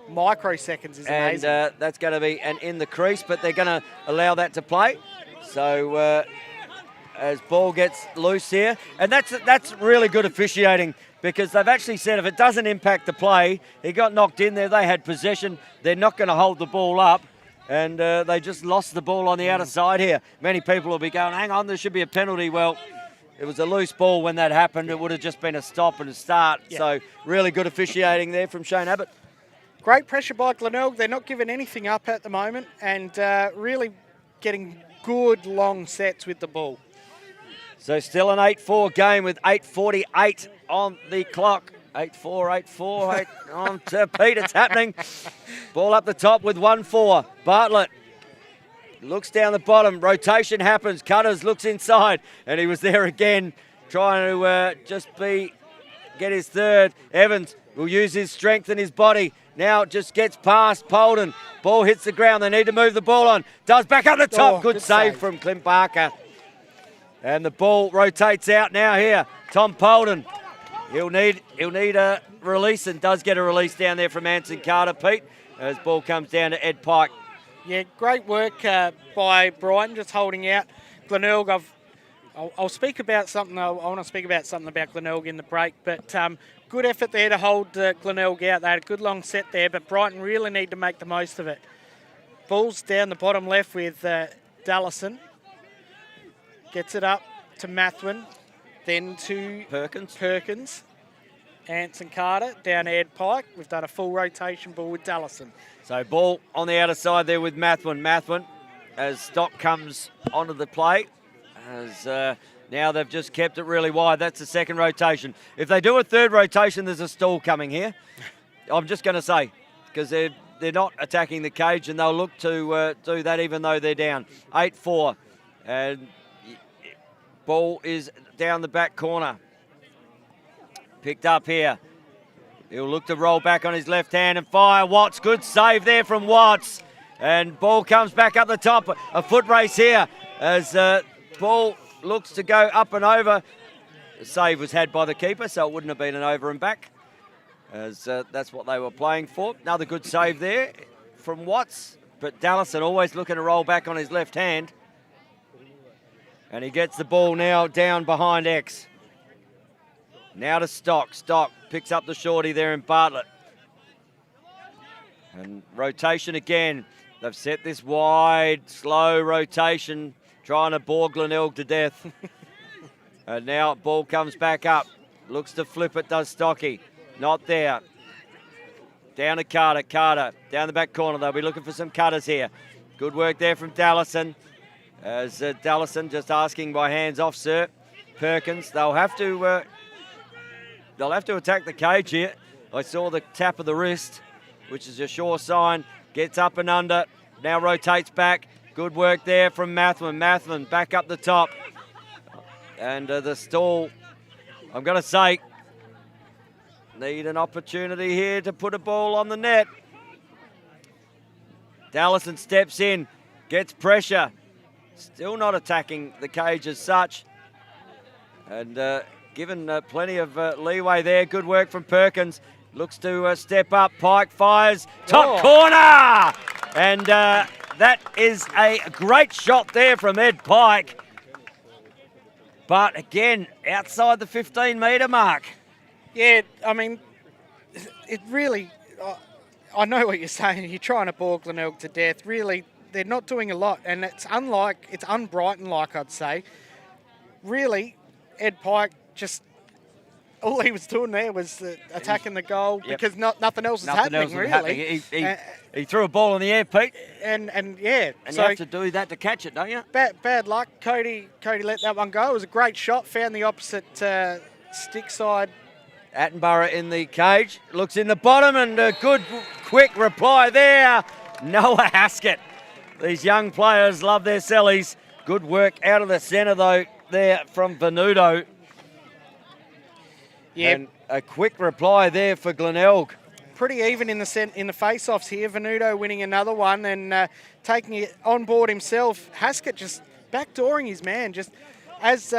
microseconds is amazing. And that's going to be an in the crease, but they're going to allow that to play. So as ball gets loose here, and that's really good officiating, because they've actually said if it doesn't impact the play, he got knocked in there, they had possession, they're not going to hold the ball up, and they just lost the ball on the outer side here. Many people will be going, hang on, there should be a penalty. Well, it was a loose ball when that happened. It would have just been a stop and a start. Yeah. So really good officiating there from Shane Abbott. Great pressure by Glenelg. They're not giving anything up at the moment, and really getting good long sets with the ball. So still an 8-4 game with 8:48 on the clock. 8-4, 8-4, 8 on to Pete. It's happening. Ball up the top with 1-4. Bartlett looks down the bottom. Rotation happens. Cutters looks inside, and he was there again, trying to get his third. Evans will use his strength and his body. Now just gets past Polden. Ball hits the ground. They need to move the ball on. Does back up the top. Good save from Clint Barker. And the ball rotates out now here. Tom Polden. He'll need a release, and does get a release down there from Anson Carter, Pete, as ball comes down to Ed Pike. Yeah, great work by Brighton, just holding out. Glenelg, I'll speak about something. I want to speak about something about Glenelg in the break, but good effort there to hold Glenelg out. They had a good long set there, but Brighton really need to make the most of it. Ball's down the bottom left with Dallison. Gets it up to Mathwin, then to Perkins. Anson Carter, down to Ed Pike. We've done a full rotation ball with Dallison. So ball on the outer side there with Mathwin. Mathwin, as Stock comes onto the play, as now they've just kept it really wide. That's the second rotation. If they do a third rotation, there's a stall coming here. I'm just going to say, because they're not attacking the cage, and they'll look to do that even though they're down. 8-4, and ball is down the back corner. Picked up here. He'll look to roll back on his left hand and fire. Watts, good save there from Watts. And ball comes back up the top. A foot race here as ball looks to go up and over. The save was had by the keeper, so it wouldn't have been an over and back, as that's what they were playing for. Another good save there from Watts, but Dallison always looking to roll back on his left hand. And he gets the ball now down behind X. Now to Stock. Stock picks up the shorty there in Bartlett. And rotation again. They've set this wide, slow rotation, trying to bore Glenelg to death. And now ball comes back up. Looks to flip it, does Stocky. Not there. Down to Carter. Carter down the back corner. They'll be looking for some cutters here. Good work there from Dallison. As Dallison just asking by hands off, sir. Perkins, they'll have to attack the cage here. I saw the tap of the wrist, which is a sure sign. Gets up and under, now rotates back. Good work there from Mathman. Mathman back up the top. And the stall, I'm going to say, need an opportunity here to put a ball on the net. Dallison steps in, gets pressure. Still not attacking the cage as such. And given plenty of leeway there. Good work from Perkins. Looks to step up. Pike fires. Top corner! And that is a great shot there from Ed Pike. But again, outside the 15-metre mark. Yeah, I mean, it really, I know what you're saying. You're trying to bore Glenelg to death. Really, they're not doing a lot. And it's un-Brighton-like, I'd say. Really, Ed Pike just, all he was doing there was attacking the goal because nothing else is happening, really. He threw a ball in the air, Pete. And yeah. And so you have to do that to catch it, don't you? Bad luck. Cody let that one go. It was a great shot. Found the opposite stick side. Attenborough in the cage. Looks in the bottom and a good, quick reply there. Noah Haskett. These young players love their sellies. Good work out of the centre, though, there from Venuto. Yeah. And a quick reply there for Glenelg. Pretty even in the face-offs here. Venuto winning another one and taking it on board himself. Haskett just backdooring his man. Just as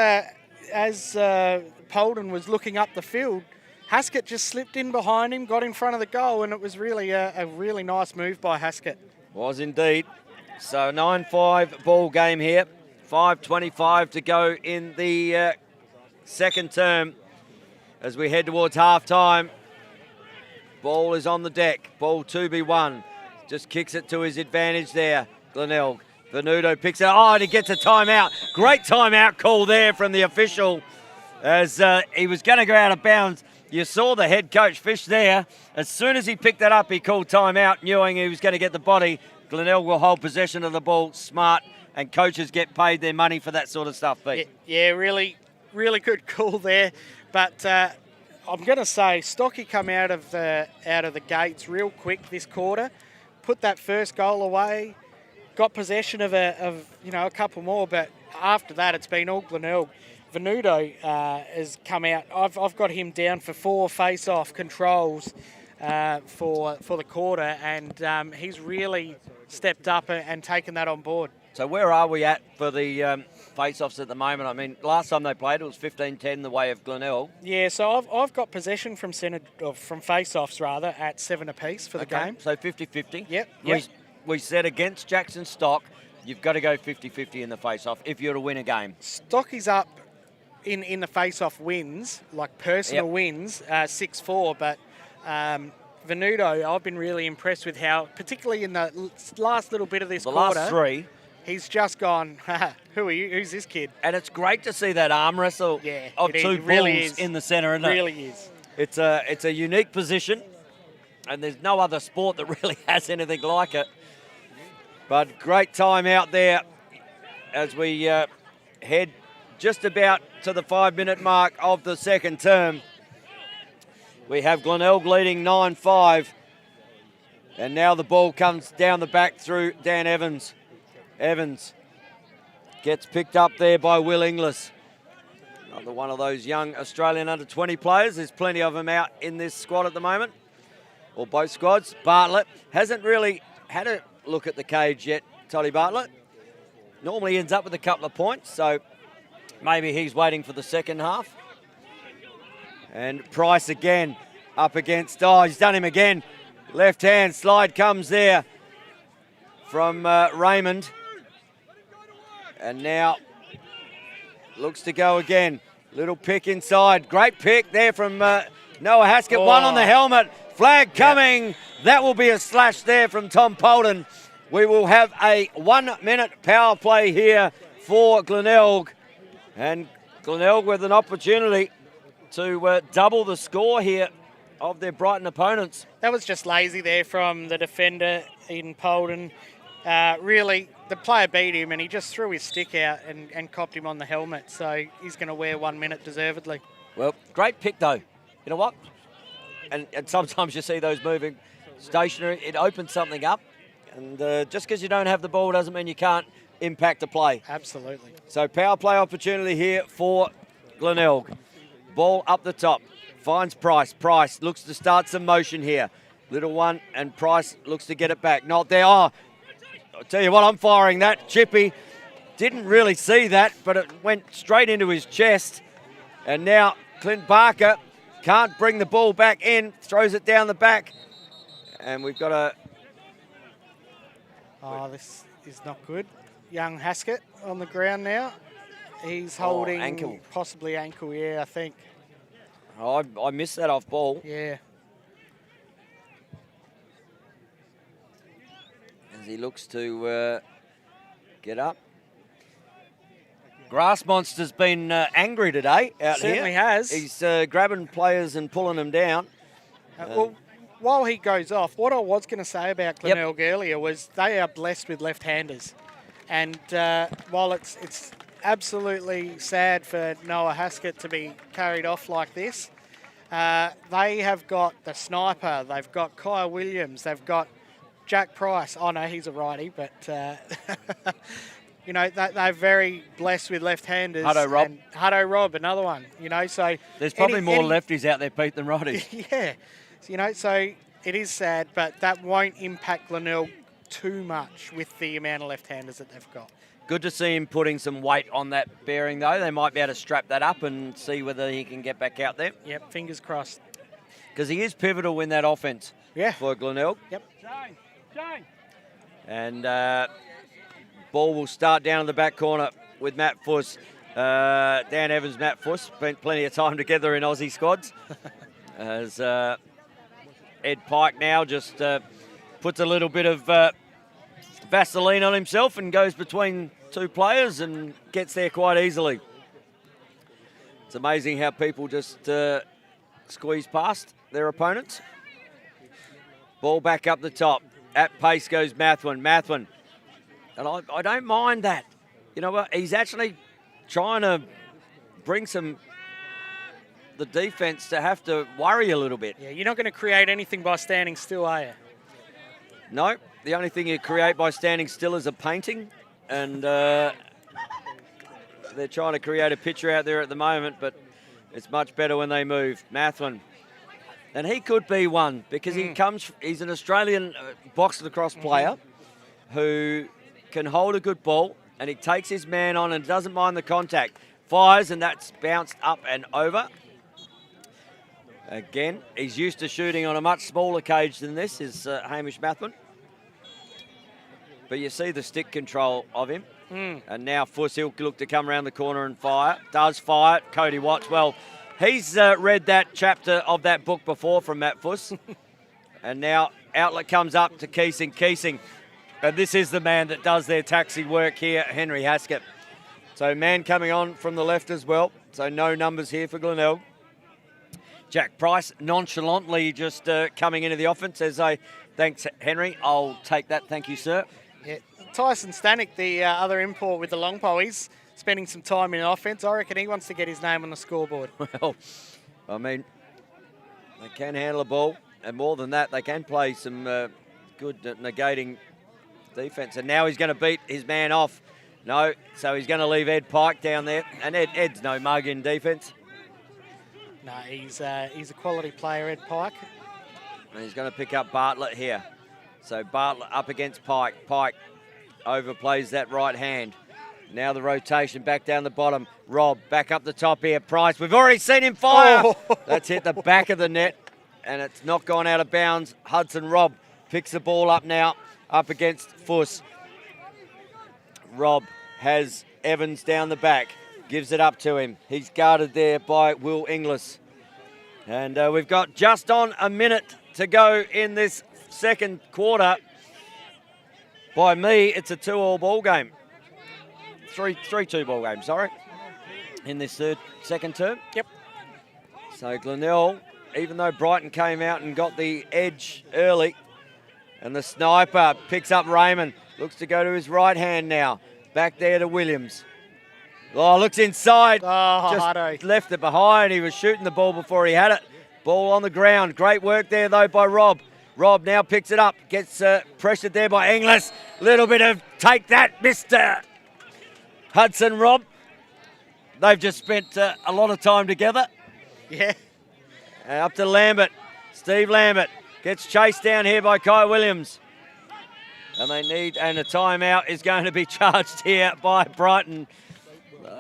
Polden was looking up the field, Haskett just slipped in behind him, got in front of the goal, and it was really a really nice move by Haskett. Was indeed. So 9-5 ball game here. 5:25 to go in the second term as we head towards half-time. Ball is on the deck. Ball to be won. Just kicks it to his advantage there. Glenelg. Venuto picks it. Oh, and he gets a timeout. Great timeout call there from the official as he was going to go out of bounds. You saw the head coach fish there. As soon as he picked that up, he called timeout, knowing he was going to get the body. Glenelg will hold possession of the ball. Smart. And coaches get paid their money for that sort of stuff, Pete. Yeah, really, really good call there. But I'm going to say Stocky come out of the gates real quick this quarter, put that first goal away, got possession of a couple more. But after that, it's been all Glenelg. Venuto has come out. I've got him down for 4 face-off controls for the quarter, and he's really stepped up and taken that on board. So where are we at for the face-offs at the moment? I mean, last time they played, it was 15-10 the way of Glenelg. Yeah, so I've got possession from face-offs rather at 7 apiece for the game. So 50-50. Yep. We said against Jackson Stock, you've got to go 50-50 in the face-off if you're to win a game. Stocky's up in the face-off wins, like personal wins, 6-4, but Venuto, I've been really impressed with how, particularly in the last little bit of this quarter. Last 3. He's just gone, who are you? Who's this kid? And it's great to see that arm wrestle of two bulls in the centre, isn't it? It really is. It's a unique position, and there's no other sport that really has anything like it. But great time out there as we head just about to the 5-minute mark of the second term. We have Glenelg leading 9-5, and now the ball comes down the back through Dan Evans. Evans gets picked up there by Will Inglis. Another one of those young Australian under-20 players. There's plenty of them out in this squad at the moment, or both squads. Bartlett hasn't really had a look at the cage yet, Toddy Bartlett. Normally ends up with a couple of points, so maybe he's waiting for the second half. And Price again up against, he's done him again. Left hand slide comes there from Raymond. And now looks to go again. Little pick inside. Great pick there from Noah Haskett. One on the helmet. Flag coming. That will be a slash there from Tom Polden. We will have a 1-minute power play here for Glenelg. And Glenelg with an opportunity to double the score here of their Brighton opponents. That was just lazy there from the defender in Polden. Really, the player beat him and he just threw his stick out and copped him on the helmet. So he's going to wear 1 minute deservedly. Well, great pick though. You know what? and sometimes you see those moving stationary, it opens something up. And just because you don't have the ball doesn't mean you can't impact the play. Absolutely. So power play opportunity here for Glenelg. Ball up the top. Finds Price. Price looks to start some motion here. Little one, and Price looks to get it back. Not there. Oh, I'll tell you what, I'm firing that. Chippy didn't really see that, but it went straight into his chest. And now Clint Barker can't bring the ball back in. Throws it down the back. And we've got a... Oh, this is not good. Young Haskett on the ground now. He's holding ankle. Possibly ankle, yeah, I think. Oh, I missed that off ball. Yeah. As he looks to get up. Grass Monster's been angry today out here. Certainly has. He's grabbing players and pulling them down. Well, while he goes off, what I was going to say about Glenelg earlier was they are blessed with left-handers. And while it's absolutely sad for Noah Haskett to be carried off like this, they have got the sniper, they've got Kai Williams, they've got Jack Price. Oh, no, he's a righty, but, you know, they're very blessed with left-handers. Hutto Rob. And Hutto Rob, another one, you know, so... There's probably more lefties out there, Pete, than righties. Yeah. You know, so it is sad, but that won't impact Glenelg too much with the amount of left-handers that they've got. Good to see him putting some weight on that bearing, though. They might be able to strap that up and see whether he can get back out there. Yep, fingers crossed. Because he is pivotal in that offense for Glenelg. Yep. And ball will start down in the back corner with Matt Fuss. Dan Evans, Matt Fuss, spent plenty of time together in Aussie squads. As Ed Pike now just puts a little bit of Vaseline on himself and goes between two players and gets there quite easily. It's amazing how people just squeeze past their opponents. Ball back up the top. At pace goes Mathwin. Mathwin. And I don't mind that. You know what? He's actually trying to bring the defence to have to worry a little bit. Yeah, you're not going to create anything by standing still, are you? No, the only thing you create by standing still is a painting. And they're trying to create a picture out there at the moment, but it's much better when they move. Mathwin. And he could be one because he's an Australian box lacrosse player who can hold a good ball, and he takes his man on and doesn't mind the contact. Fires, and that's bounced up and over. Again, he's used to shooting on a much smaller cage than this, is Hamish Mathwin. But you see the stick control of him. And now Fuss, he'll look to come around the corner and fire. Does fire. Cody Watts, well, he's read that chapter of that book before from Matt Fuss. And now outlet comes up to Keesing. Keesing, and this is the man that does their taxi work here, Henry Haskett. So man coming on from the left as well. So no numbers here for Glenelg. Jack Price nonchalantly just coming into the offense says, thanks, Henry. I'll take that. Thank you, sir. Yeah. Tyson Stanek, the other import with the long pole, he's spending some time in offense. I reckon he wants to get his name on the scoreboard. Well, I mean, they can handle a ball. And more than that, they can play some good negating defence. And now he's going to beat his man off. No, so he's going to leave Ed Pike down there. And Ed's no mug in defence. No, he's a quality player, Ed Pike. And he's going to pick up Bartlett here. So Bartlett up against Pike. Pike overplays that right hand. Now the rotation back down the bottom. Rob back up the top here. Price, we've already seen him fire. Oh. That's hit the back of the net. And it's not gone out of bounds. Hudson Rob picks the ball up now, up against Fuss. Rob has Evans down the back, gives it up to him. He's guarded there by Will Inglis. And we've got just on a minute to go in this second quarter. By me, it's a 2-all ball game. 3-2 ball game, sorry, in this second term. Yep. So Glenelg, even though Brighton came out and got the edge early, and the sniper picks up Raymond, looks to go to his right hand now. Back there to Williams. Oh, looks inside. Oh, just Hutto. left it behind. He was shooting the ball before he had it. Ball on the ground. Great work there, though, by Rob. Rob now picks it up. Gets pressured there by Inglis. Little bit of take that, Mr. Hudson, Rob. They've just spent a lot of time together. Yeah. Up to Lambert. Steve Lambert gets chased down here by Kai Williams. And a timeout is going to be charged here by Brighton.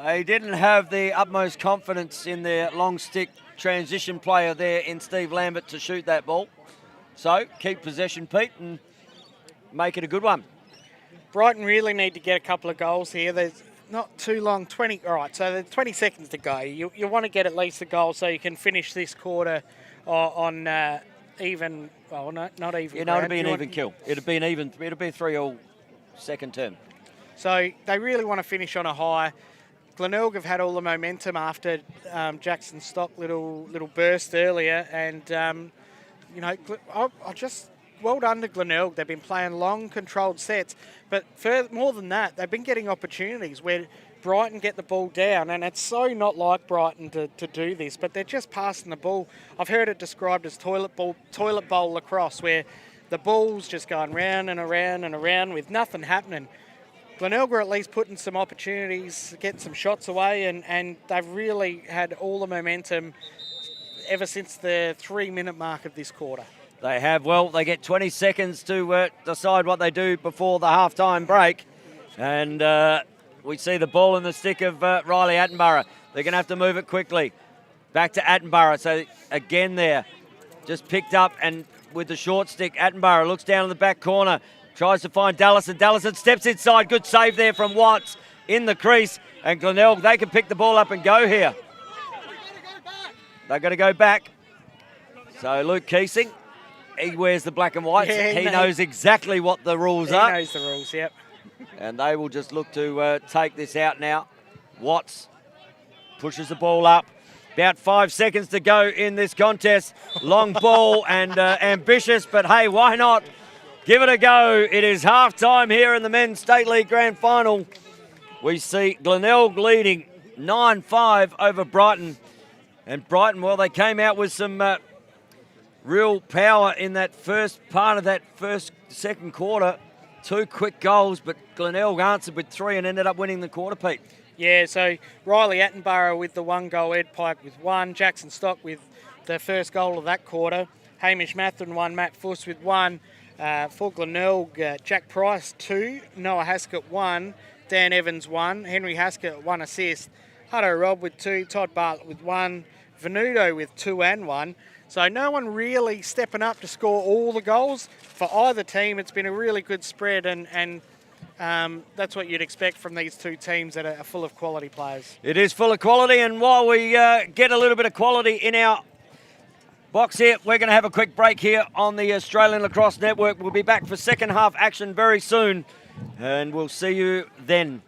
They didn't have the utmost confidence in their long stick transition player there in Steve Lambert to shoot that ball. So keep possession, Pete, and make it a good one. Brighton really need to get a couple of goals here. There's not too long, 20. All right, so there's 20 seconds to go. You want to get at least a goal so you can finish this quarter on even. Well, not even. You know, it'd be an even kill. It'd be an even. It'd be a 3-all second term. So they really want to finish on a high. Glenelg have had all the momentum after Jackson Stock little burst earlier, and you know, I just well done to Glenelg. They've been playing long, controlled sets, but more than that, they've been getting opportunities where Brighton get the ball down, and it's so not like Brighton to do this, but they're just passing the ball. I've heard it described as toilet bowl lacrosse, where the ball's just going round and around and around with nothing happening. Glenelg are at least putting some opportunities, getting some shots away, and they've really had all the momentum ever since the 3-minute mark of this quarter. They have. Well, they get 20 seconds to decide what they do before the half-time break. And we see the ball in the stick of Riley Attenborough. They're going to have to move it quickly. Back to Attenborough. So again there, just picked up, and with the short stick, Attenborough looks down in the back corner, tries to find Dallison. Dallison steps inside. Good save there from Watts in the crease. And Glenelg, they can pick the ball up and go here. They're going to go back. So Luke Keesing, he wears the black and white. Yeah, he knows exactly what the rules are. He knows the rules, yep. And they will just look to take this out now. Watts pushes the ball up. About 5 seconds to go in this contest. Long ball and ambitious, but hey, why not? Give it a go. It is half-time here in the Men's State League Grand Final. We see Glenelg leading 9-5 over Brighton. And Brighton, well, they came out with some real power in that first part of that second quarter. 2 quick goals, but Glenelg answered with 3 and ended up winning the quarter, Pete. Yeah, so Riley Attenborough with the 1 goal, Ed Pike with 1, Jackson Stock with the first goal of that quarter, Hamish Matherin 1, Matt Fuss with 1, for Glenelg, Jack Price 2, Noah Haskett 1, Dan Evans 1, Henry Haskett 1 assist, Hutto Rob with 2, Todd Bartlett with 1, Venuto with 2 and 1. So no one really stepping up to score all the goals for either team. It's been a really good spread, and that's what you'd expect from these two teams that are full of quality players. It is full of quality, and while we get a little bit of quality in our box here, we're going to have a quick break here on the Australian Lacrosse Network. We'll be back for second half action very soon, and we'll see you then.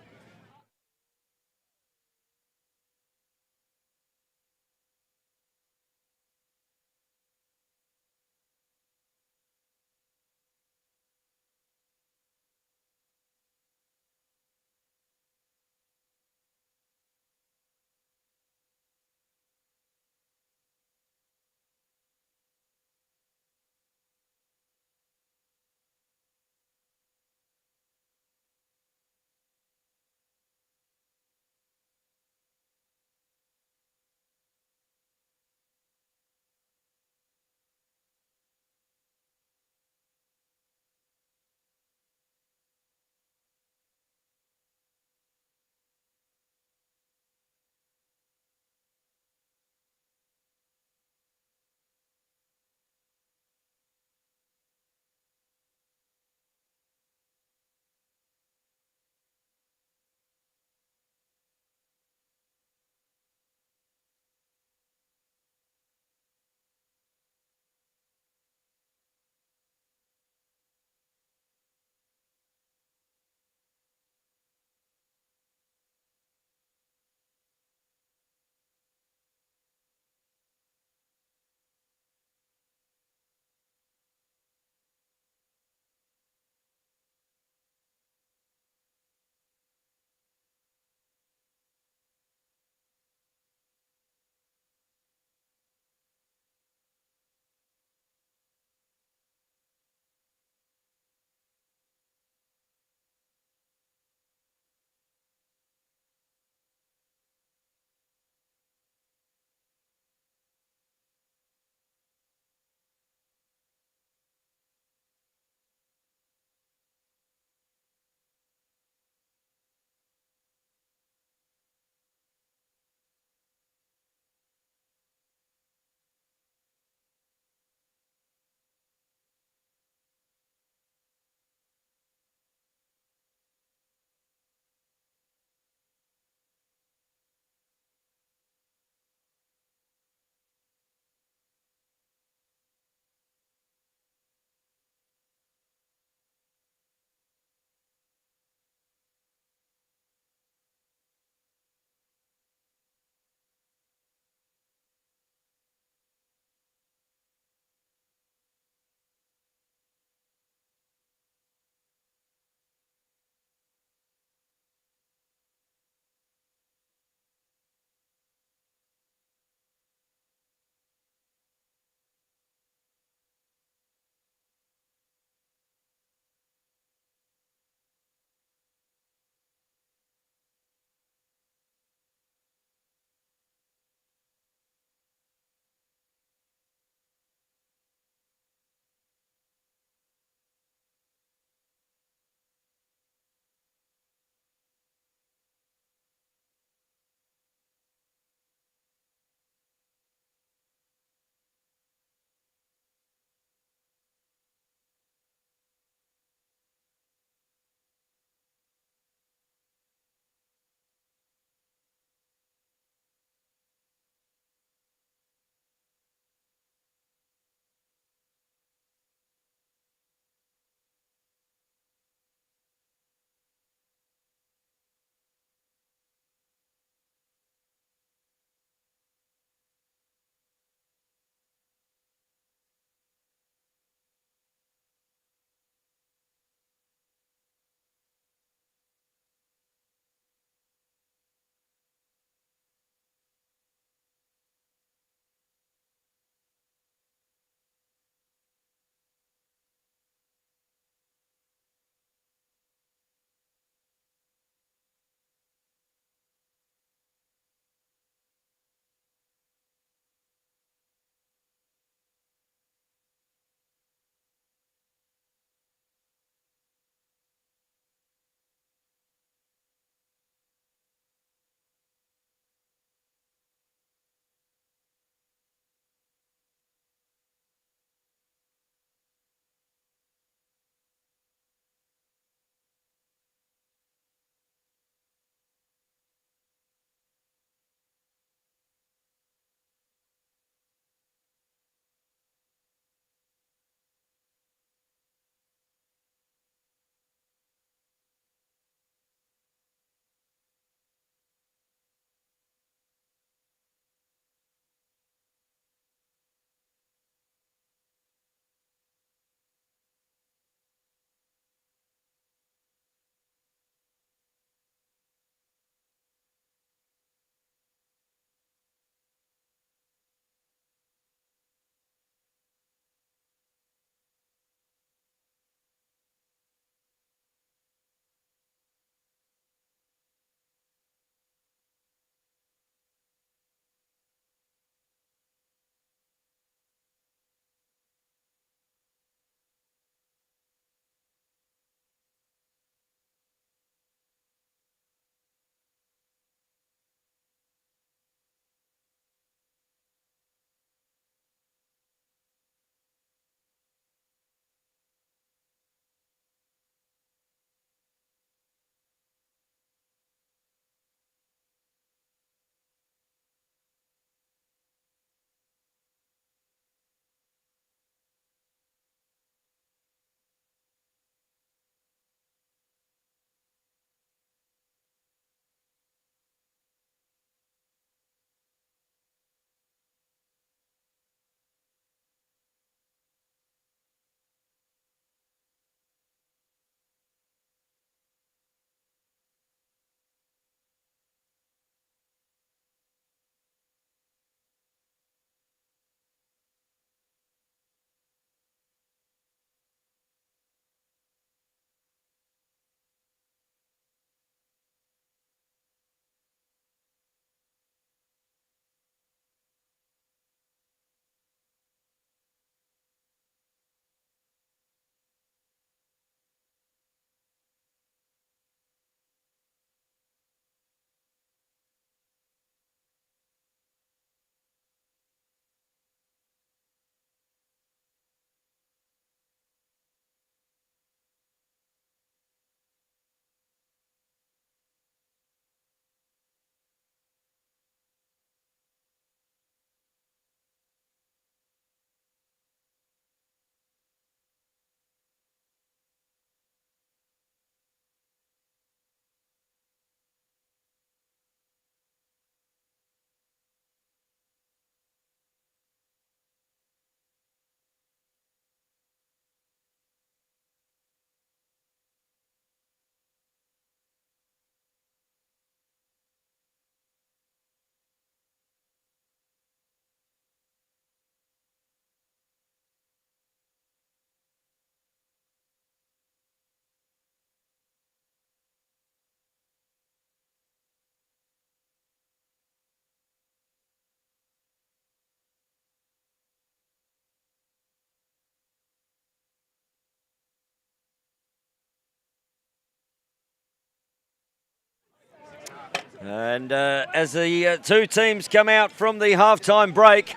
And as the two teams come out from the halftime break,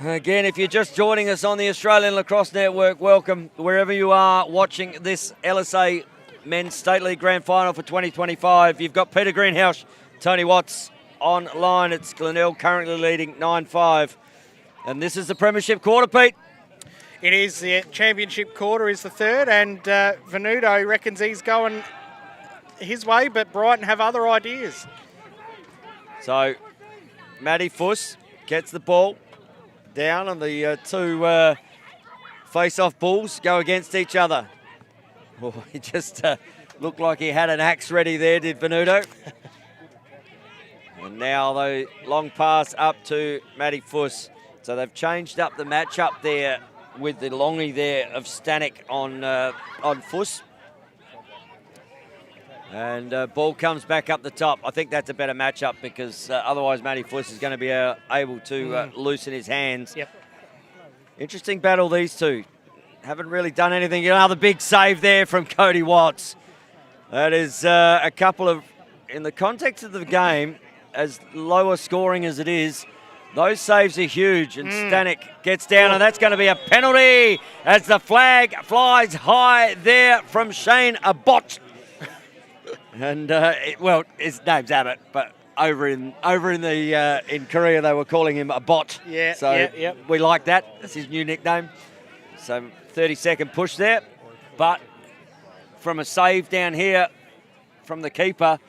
again, if you're just joining us on the Australian Lacrosse Network, welcome wherever you are watching this LSA Men's State League Grand Final for 2025. You've got Peter Greenhouse, Tony Watts online. It's Glenelg currently leading 9-5. And this is the Premiership quarter, Pete. It is. The championship quarter is the third, and Venuto reckons he's going his way, but Brighton have other ideas. So, Matty Fuss gets the ball down, and the two face-off bulls go against each other. Oh, he just looked like he had an axe ready there, did Venuto. And now the long pass up to Matty Fuss. So they've changed up the matchup there with the longie there of Stanek on Fuss. And ball comes back up the top. I think that's a better matchup because otherwise Matty Fuss is going to be able to loosen his hands. Yep. Interesting battle, these two. Haven't really done anything. Another big save there from Cody Watts. That is a couple of, in the context of the game, as lower scoring as it is, those saves are huge, and Stanek gets down, and that's going to be a penalty as the flag flies high there from Shane Abbott. And well, his name's Abbott, but over in Korea they were calling him Abbott. Yeah. So we like that. That's his new nickname. So 30-second push there, but from a save down here from the keeper,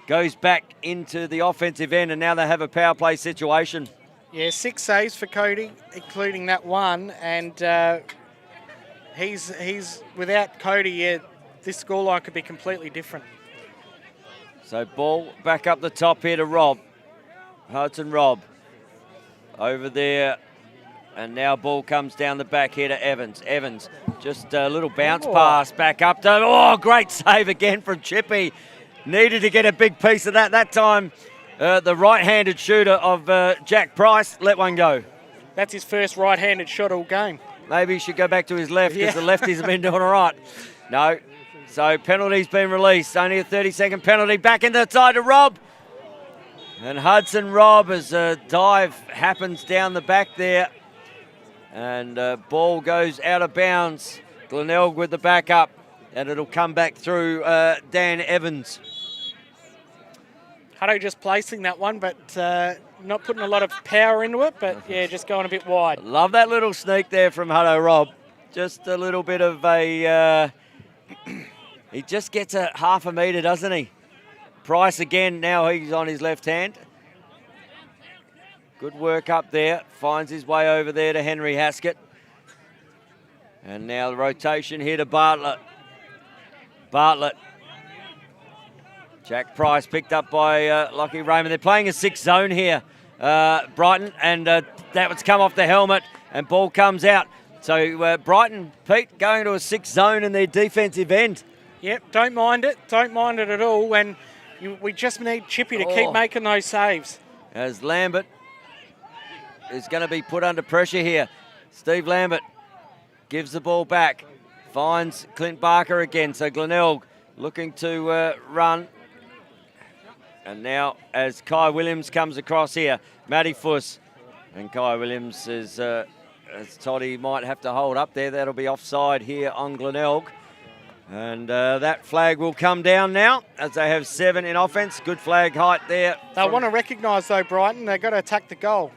goes back into the offensive end, and now they have a power play situation. Yeah, 6 saves for Cody, including that one, and he's without Cody. Yeah, this scoreline could be completely different. So ball back up the top here to Rob. Hudson Rob over there, and now ball comes down the back here to Evans. Evans, just a little bounce pass back up to, oh, great save again from Chippy. Needed to get a big piece of that. That time, the right-handed shooter of Jack Price let one go. That's his first right-handed shot all game. Maybe he should go back to his left because the lefties have been doing all right. No. So penalty's been released. Only a 30-second penalty. Back in the side to Rob. And Hudson Rob as a dive happens down the back there. And ball goes out of bounds. Glenelg with the backup. And it'll come back through Dan Evans. Hutto just placing that one, but not putting a lot of power into it, but yeah, just going a bit wide. Love that little sneak there from Hutto Rob. Just a little bit of a... he just gets a half a metre, doesn't he? Price again, now he's on his left hand. Good work up there. Finds his way over there to Henry Haskett. And now the rotation here to Bartlett. Bartlett. Jack Price picked up by Lockie Raymond. They're playing a 6 zone here, Brighton, and that was come off the helmet, and ball comes out. So Brighton, Pete, going to a 6 zone in their defensive end. Yep, don't mind it. Don't mind it at all when we just need Chippy to keep making those saves. As Lambert is going to be put under pressure here. Steve Lambert gives the ball back. Finds Clint Barker again. So Glenelg looking to run. And now as Kai Williams comes across here, Matty Fuss. And Kai Williams is, as Toddy might have to hold up there. That'll be offside here on Glenelg. And that flag will come down now as they have 7 in offence. Good flag height there. They want to recognise, though, Brighton. They've got to attack the goal.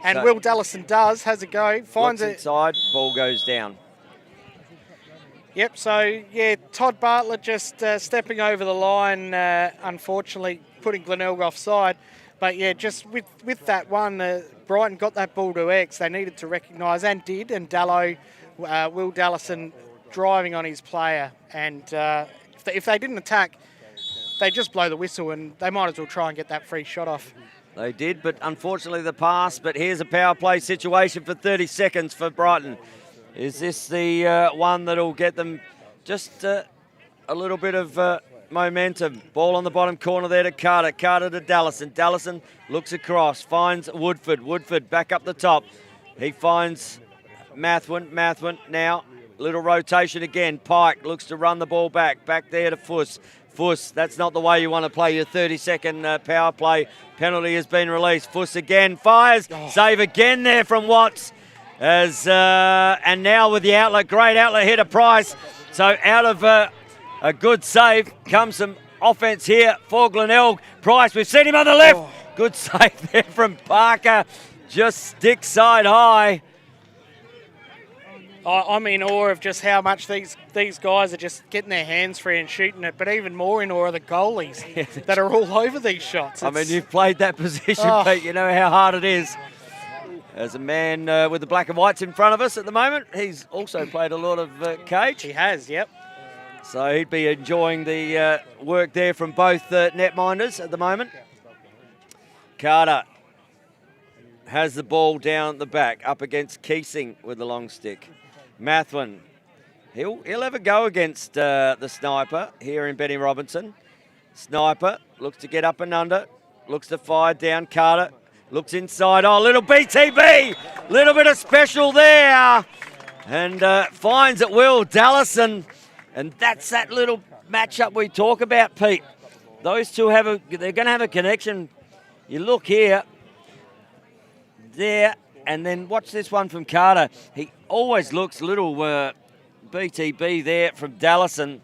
And Will Dallison does, has a go, finds it. Inside, ball goes down. Yep, so, yeah, Todd Bartlett just stepping over the line, unfortunately putting Glenelg offside. But, yeah, just with that one, Brighton got that ball to X. They needed to recognise and did. And Dallo, Will Dallison driving on his player. And if they didn't attack, they just blow the whistle and they might as well try and get that free shot off. They did, but unfortunately the pass. But here's a power play situation for 30 seconds for Brighton. Is this the one that'll get them just a little bit of momentum? Ball on the bottom corner there to Carter. Carter to Dallison. Dallison looks across, finds Woodford. Woodford back up the top. He finds Mathwin. Mathwin now, little rotation again. Pike looks to run the ball back. Back there to Fuss. Fuss, that's not the way you want to play your 30-second power play. Penalty has been released. Fuss again fires. Save again there from Watts. And now with the outlet, great outlet here to Price. So out of a good save comes some offense here for Glenelg. Price, we've seen him on the left. Good save there from Parker. Just stick side high. I'm in awe of just how much these guys are just getting their hands free and shooting it, but even more in awe of the goalies that are all over these shots. I mean, you've played that position, Pete. You know how hard it is. As a man with the black and whites in front of us at the moment, he's also played a lot of cage. He has, yep. So he'd be enjoying the work there from both netminders at the moment. Carter has the ball down the back up against Keesing with the long stick. Mathwin, he'll have a go against the sniper here in Benny Robinson. Sniper looks to get up and under, looks to fire down. Carter looks inside. Oh, little BTB, little bit of special there, and finds at will Dallison, and that's that little matchup we talk about, Pete. Those two they're going to have a connection. You look here, there, and then watch this one from Carter. He always looks little BTB there from Dallison.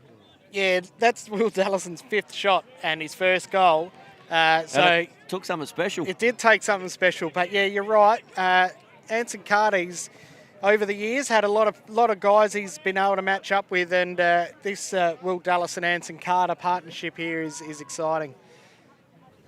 Yeah, that's Will Dallison's 5th shot and his first goal. So it took something special. It did take something special, but yeah, you're right. Anson Carter's over the years had a lot of guys he's been able to match up with, and this Will Dallison Anson Carter partnership here is exciting.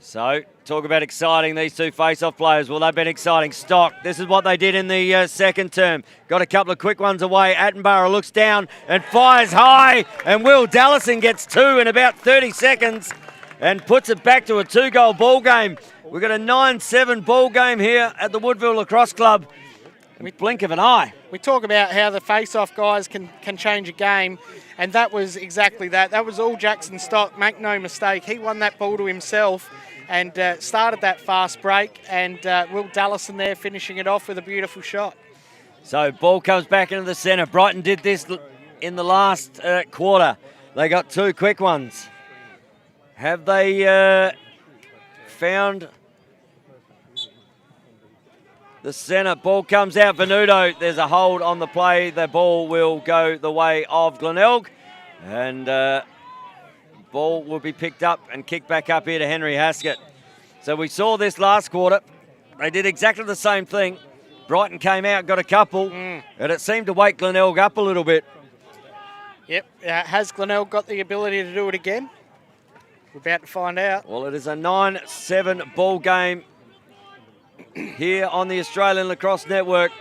So, talk about exciting, these two face-off players. Well, they've been exciting. Stock, this is what they did in the second term. Got a couple of quick ones away. Attenborough looks down and fires high, and Will Dallison gets 2 in about 30 seconds and puts it back to a 2-goal ball game. We've got a 9-7 ball game here at the Woodville Lacrosse Club. With blink of an eye. We talk about how the face-off guys can change a game, and that was exactly that. That was all Jackson Stock, make no mistake. He won that ball to himself and started that fast break, and Will Dallison there finishing it off with a beautiful shot. So ball comes back into the centre. Brighton did this in the last quarter. They got 2 quick ones. Have they found the centre? Ball comes out. Venuto, there's a hold on the play. The ball will go the way of Glenelg, and ball will be picked up and kicked back up here to Henry Haskett. So we saw this last quarter. They did exactly the same thing. Brighton came out, got a couple, and it seemed to wake Glenelg up a little bit. Yep. Has Glenelg got the ability to do it again? We're about to find out. Well, it is a 9-7 ball game here on the Australian Lacrosse Network.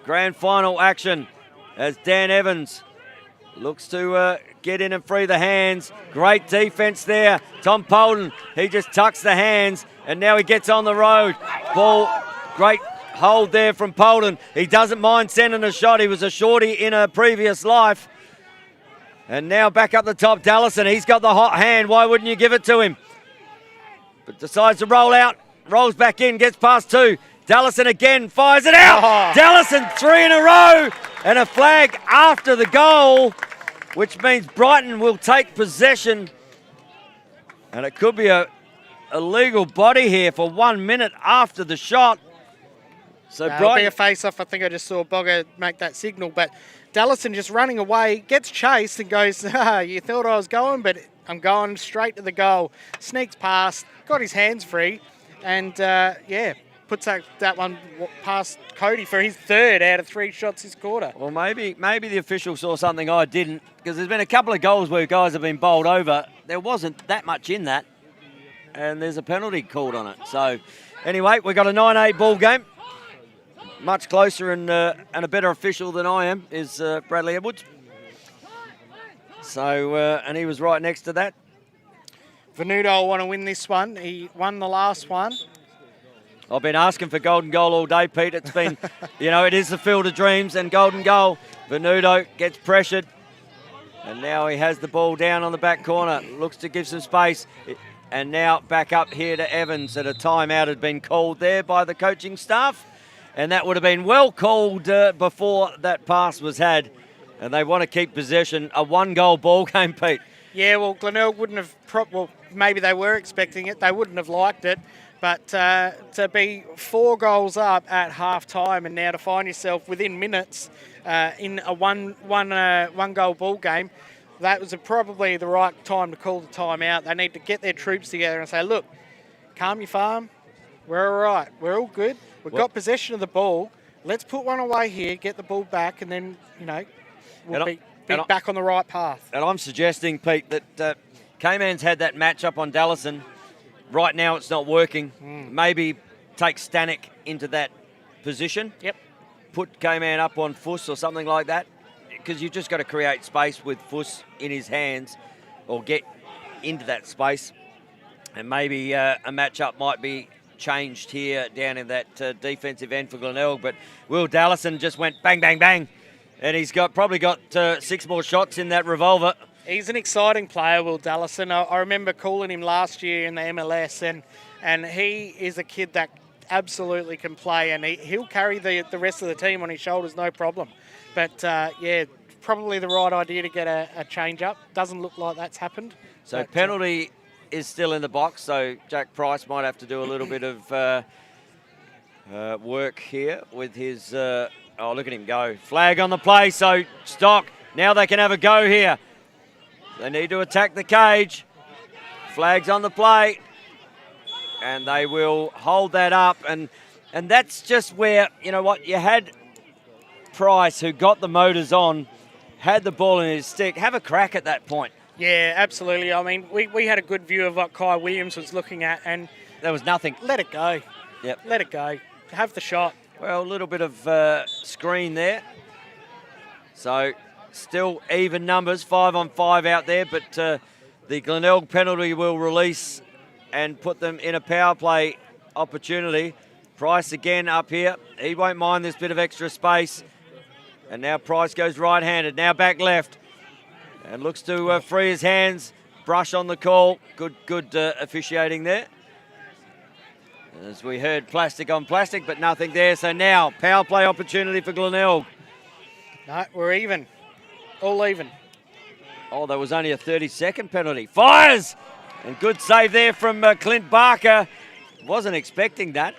Grand final action as Dan Evans looks to get in and free the hands. Great defense there. Tom Polden, he just tucks the hands, and now he gets on the road. Ball, great hold there from Polden. He doesn't mind sending a shot. He was a shorty in a previous life. And now back up the top, Dallison. He's got the hot hand. Why wouldn't you give it to him? But decides to roll out. Rolls back in, gets past 2. Dallison again, fires it out. Dallison 3 in a row, and a flag after the goal, which means Brighton will take possession. And it could be a legal body here for 1 minute after the shot. So It'll be a face-off. I think I just saw Bogger make that signal, but Dallison just running away, gets chased and goes, you thought I was going, but I'm going straight to the goal. Sneaks past, got his hands free, and puts that one past Cody for his 3rd out of 3 shots this quarter. Well, maybe the official saw something I didn't, because there's been a couple of goals where guys have been bowled over. There wasn't that much in that, and there's a penalty called on it. So, anyway, we've got a 9-8 ball game. Much closer and a better official than I am is Bradley Edwards. So, and he was right next to that. Venuto will want to win this one. He won the last one. I've been asking for golden goal all day, Pete. It's been, it is the field of dreams and golden goal. Venuto gets pressured. And now he has the ball down on the back corner. Looks to give some space. And now back up here to Evans. And a timeout had been called there by the coaching staff. And that would have been well called before that pass was had. And they want to keep possession. A 1-goal ball game, Pete. Yeah, well, Glenelg wouldn't have, well, maybe they were expecting it. They wouldn't have liked it. But to be 4 goals up at half-time and now to find yourself within minutes in a one-goal ball game, that was probably the right time to call the timeout. They need to get their troops together and say, look, calm your farm. We're all right. We're all good. We've got possession of the ball. Let's put one away here, get the ball back, and then, we'll be back on the right path. And I'm suggesting, Pete, that K-Man's had that match-up on Dallison. Right now it's not working. Maybe take Stanek into that position. Yep. Put K-Man up on Fuss or something like that, because you've just got to create space with Fuss in his hands or get into that space. And maybe a match-up might be changed here down in that defensive end for Glenelg. But Will Dallison just went bang, bang, bang. And he's probably got 6 more shots in that revolver. He's an exciting player, Will Dallison. I remember calling him last year in the MLS, and he is a kid that absolutely can play, and he'll carry the rest of the team on his shoulders, no problem. But, probably the right idea to get a change-up. Doesn't look like that's happened. So penalty is still in the box, so Jack Price might have to do a little bit of work here with his... oh, look at him go. Flag on the play, so Stock, now they can have a go here. They need to attack the cage. Flags on the play. And they will hold that up. And that's just where, you know what, you had Price, who got the motors on, had the ball in his stick. Have a crack at that point. Yeah, absolutely. I mean, we had a good view of what Kai Williams was looking at, and there was nothing. Let it go. Yep. Let it go. Have the shot. Well, a little bit of screen there. So still even numbers, 5-on-5 out there, but the Glenelg penalty will release and put them in a power play opportunity. Price again up here. He won't mind this bit of extra space. And now Price goes right-handed, now back left. And looks to free his hands. Brush on the call. Good officiating there. As we heard, plastic on plastic, but nothing there. So now, power play opportunity for Glenelg. No, we're even. All even. Oh, there was only a 30-second penalty. Fires! And good save there from Clint Barker. Wasn't expecting that.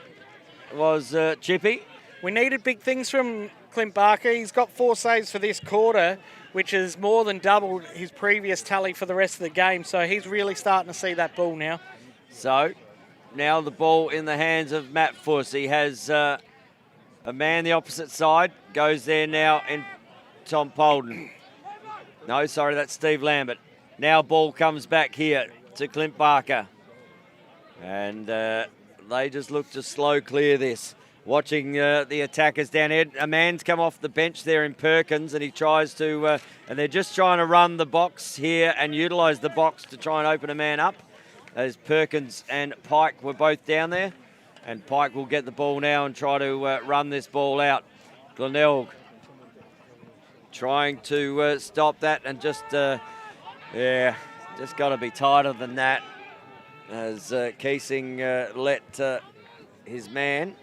It was Chippy. We needed big things from Clint Barker. He's got 4 saves for this quarter, which is more than doubled his previous tally for the rest of the game. So he's really starting to see that ball now. So now the ball in the hands of Matt Fuss. He has a man the opposite side. Goes there now in Tom Polden. No, sorry, that's Steve Lambert. Now ball comes back here to Clint Barker. And they just look to slow clear this. Watching the attackers down here. A man's come off the bench there in Perkins, and he tries to, and they're just trying to run the box here and utilise the box to try and open a man up. As Perkins and Pike were both down there. And Pike will get the ball now and try to run this ball out. Glenelg trying to stop that, and just, just got to be tighter than that. As Keesing let his man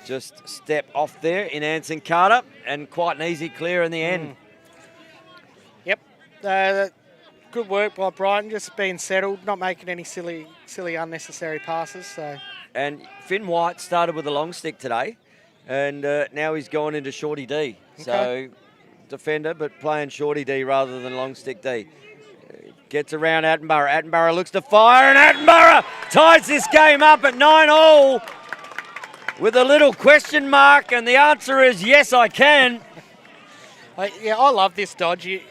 just step off there in Anson Carter, and quite an easy clear in the end. Yep. Good work by Brighton, just being settled, not making any silly unnecessary passes. So. And Finn White started with a long stick today, and now he's gone into shorty D. Okay. So defender, but playing shorty D rather than long stick D. Gets around Attenborough. Attenborough looks to fire, and Attenborough ties this game up at 9-all. With a little question mark, and the answer is yes, I can. I love this dodge. You're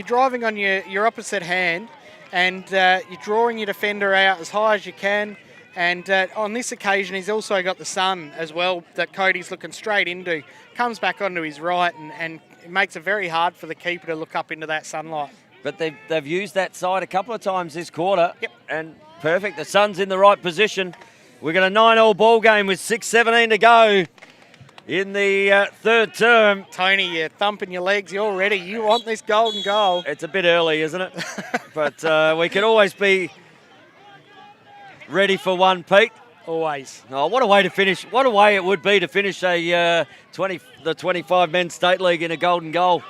driving on your opposite hand, and you're drawing your defender out as high as you can. And on this occasion, he's also got the sun as well that Cody's looking straight into. Comes back onto his right, and it makes it very hard for the keeper to look up into that sunlight. But they've used that side a couple of times this quarter. Yep. And perfect. The sun's in the right position. We've got a 9-all ball game with 6:17 to go in the third term. Tony, you're thumping your legs. You're ready. You want this golden goal. It's a bit early, isn't it? But we can always be ready for one, Pete. Always. Oh, what a way to finish. What a way it would be to finish the 25 men's state league in a golden goal.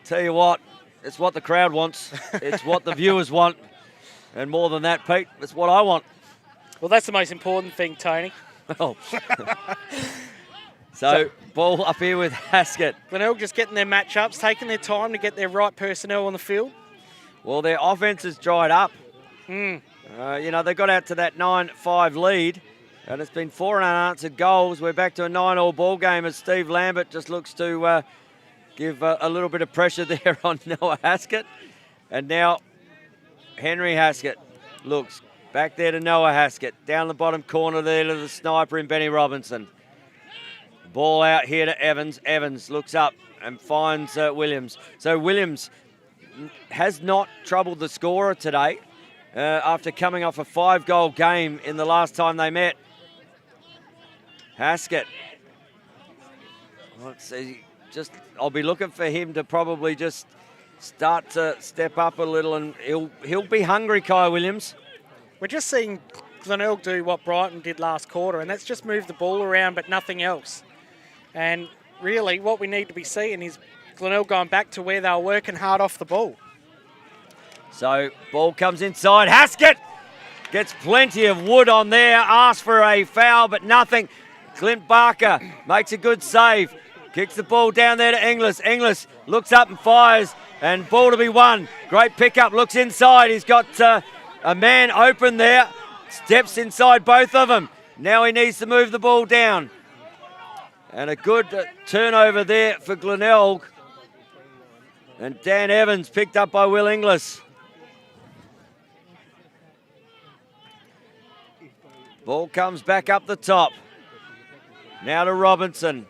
Tell you what, it's what the crowd wants. It's what the viewers want. And more than that, Pete, it's what I want. Well, that's the most important thing, Tony. Oh. So, ball up here with Haskett. Glenelg just getting their matchups, taking their time to get their right personnel on the field. Well, their offense has dried up. You know, they got out to that 9-5 lead, and it's been 4 unanswered goals. We're back to a 9-all ball game as Steve Lambert just looks to give a little bit of pressure there on Noah Haskett. And now Henry Haskett looks back there to Noah Haskett. Down the bottom corner there to the sniper in Benny Robinson. Ball out here to Evans. Evans looks up and finds Williams. So Williams has not troubled the scorer today after coming off a 5-goal game in the last time they met. Haskett. Let's see. I'll be looking for him to probably just start to step up a little, and he'll be hungry, Kai Williams. We're just seeing Glenelg do what Brighton did last quarter, and that's just move the ball around but nothing else. And really what we need to be seeing is Glenelg going back to where they were working hard off the ball. So ball comes inside. Haskett gets plenty of wood on there. Asks for a foul, but nothing. Clint Barker makes a good save. Kicks the ball down there to Inglis. Inglis looks up and fires, and ball to be won. Great pickup. Looks inside. He's got a man open there. Steps inside both of them. Now he needs to move the ball down. And a good turnover there for Glenelg. And Dan Evans picked up by Will Inglis. Ball comes back up the top. Now to Robinson.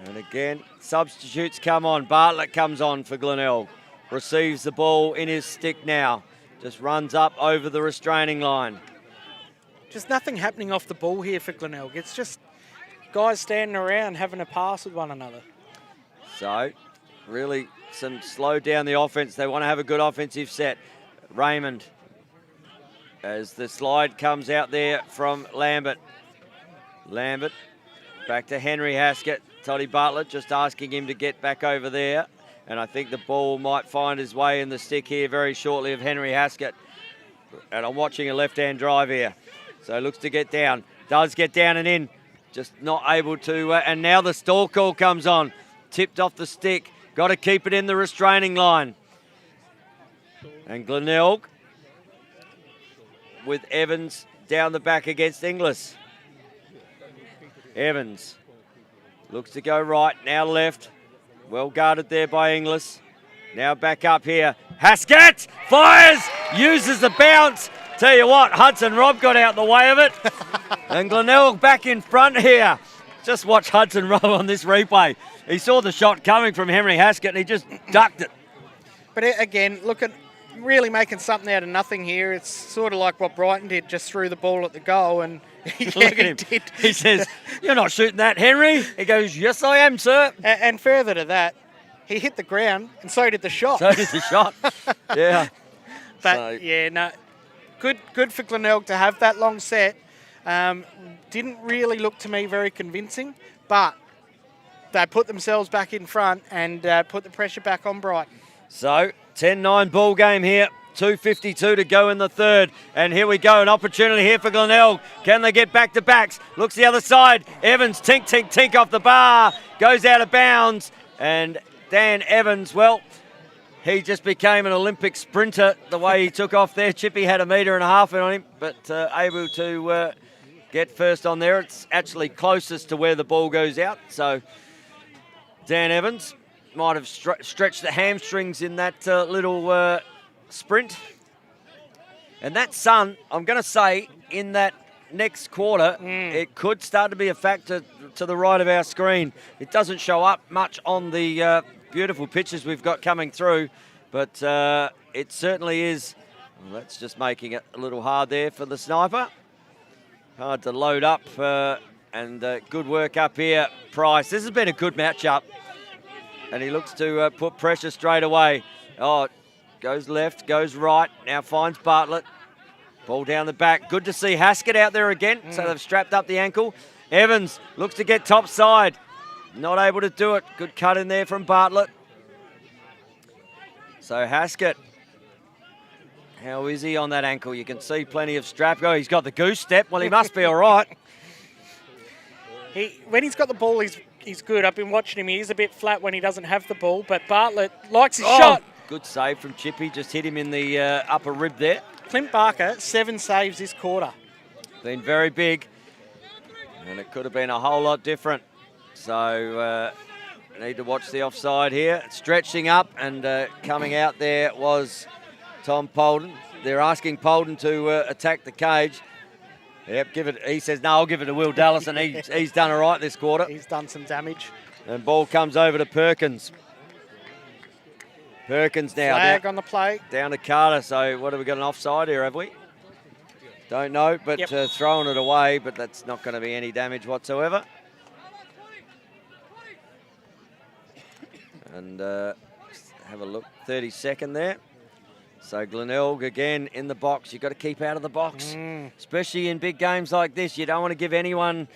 And again, substitutes come on. Bartlett comes on for Glenelg. Receives the ball in his stick now. Just runs up over the restraining line. Just nothing happening off the ball here for Glenelg. It's just guys standing around having a pass with one another. So, really slow down the offense. They want to have a good offensive set. Raymond, as the slide comes out there from Lambert. Lambert, back to Henry Haskett. Toddy Bartlett just asking him to get back over there. And I think the ball might find his way in the stick here very shortly of Henry Haskett. And I'm watching a left-hand drive here. So looks to get down. Does get down and in. Just not able to. And now the stall call comes on. Tipped off the stick. Got to keep it in the restraining line. And Glenelg with Evans down the back against Inglis. Evans looks to go right. Now left. Well guarded there by Inglis. Now back up here. Haskett fires. Uses the bounce. Tell you what, Hudson Robb got out the way of it. And Glenelg back in front here. Just watch Hudson Robb on this replay. He saw the shot coming from Henry Haskett and he just ducked it. But again, look at really making something out of nothing here. It's sort of like what Brighton did, just threw the ball at the goal. And look at him. He says, "You're not shooting that, Henry." He goes, "Yes, I am, sir." And further to that, he hit the ground and so did the shot. So did the shot. Yeah. But yeah, no. Good for Glenelg to have that long set. Didn't really look to me very convincing, but they put themselves back in front and put the pressure back on Brighton. So 10-9 ball game here. 2:52 to go in the third. And here we go, an opportunity here for Glenelg. Can they get back to backs? Looks the other side. Evans, tink, tink, tink off the bar. Goes out of bounds. And Dan Evans, well, he just became an Olympic sprinter the way he took off there. Chippy had 1.5 meters on him, but able to get first on there. It's actually closest to where the ball goes out. So Dan Evans might have stretched the hamstrings in that little sprint. And that sun, I'm going to say, in that next quarter, it could start to be a factor to the right of our screen. It doesn't show up much on the beautiful pictures we've got coming through, but it certainly is. Well, that's just making it a little hard there for the sniper. Hard to load up, and good work up here, Price. This has been a good matchup, and he looks to put pressure straight away. Oh, goes left, goes right, now finds Bartlett. Ball down the back. Good to see Haskett out there again, so they've strapped up the ankle. Evans looks to get top side. Not able to do it. Good cut in there from Bartlett. So Haskett, how is he on that ankle? You can see plenty of strap. Oh, he's got the goose step. Well, he must be all right. When he's got the ball, he's good. I've been watching him. He is a bit flat when he doesn't have the ball, but Bartlett likes his shot. Good save from Chippy. Just hit him in the upper rib there. Clint Barker, 7 saves this quarter. Been very big, and it could have been a whole lot different. So need to watch the offside here. Stretching up and coming out there was Tom Polden. They're asking Polden to attack the cage. Yep, he says, no, I'll give it to Will Dallas, and he's done all right this quarter. He's done some damage. And ball comes over to Perkins. Perkins now. Flag on the play. Down to Carter. So what have we got, an offside here, have we? Don't know, but throwing it away, but that's not going to be any damage whatsoever. And have a look, 32nd there. So Glenelg again in the box. You've got to keep out of the box, especially in big games like this. You don't want to give anyone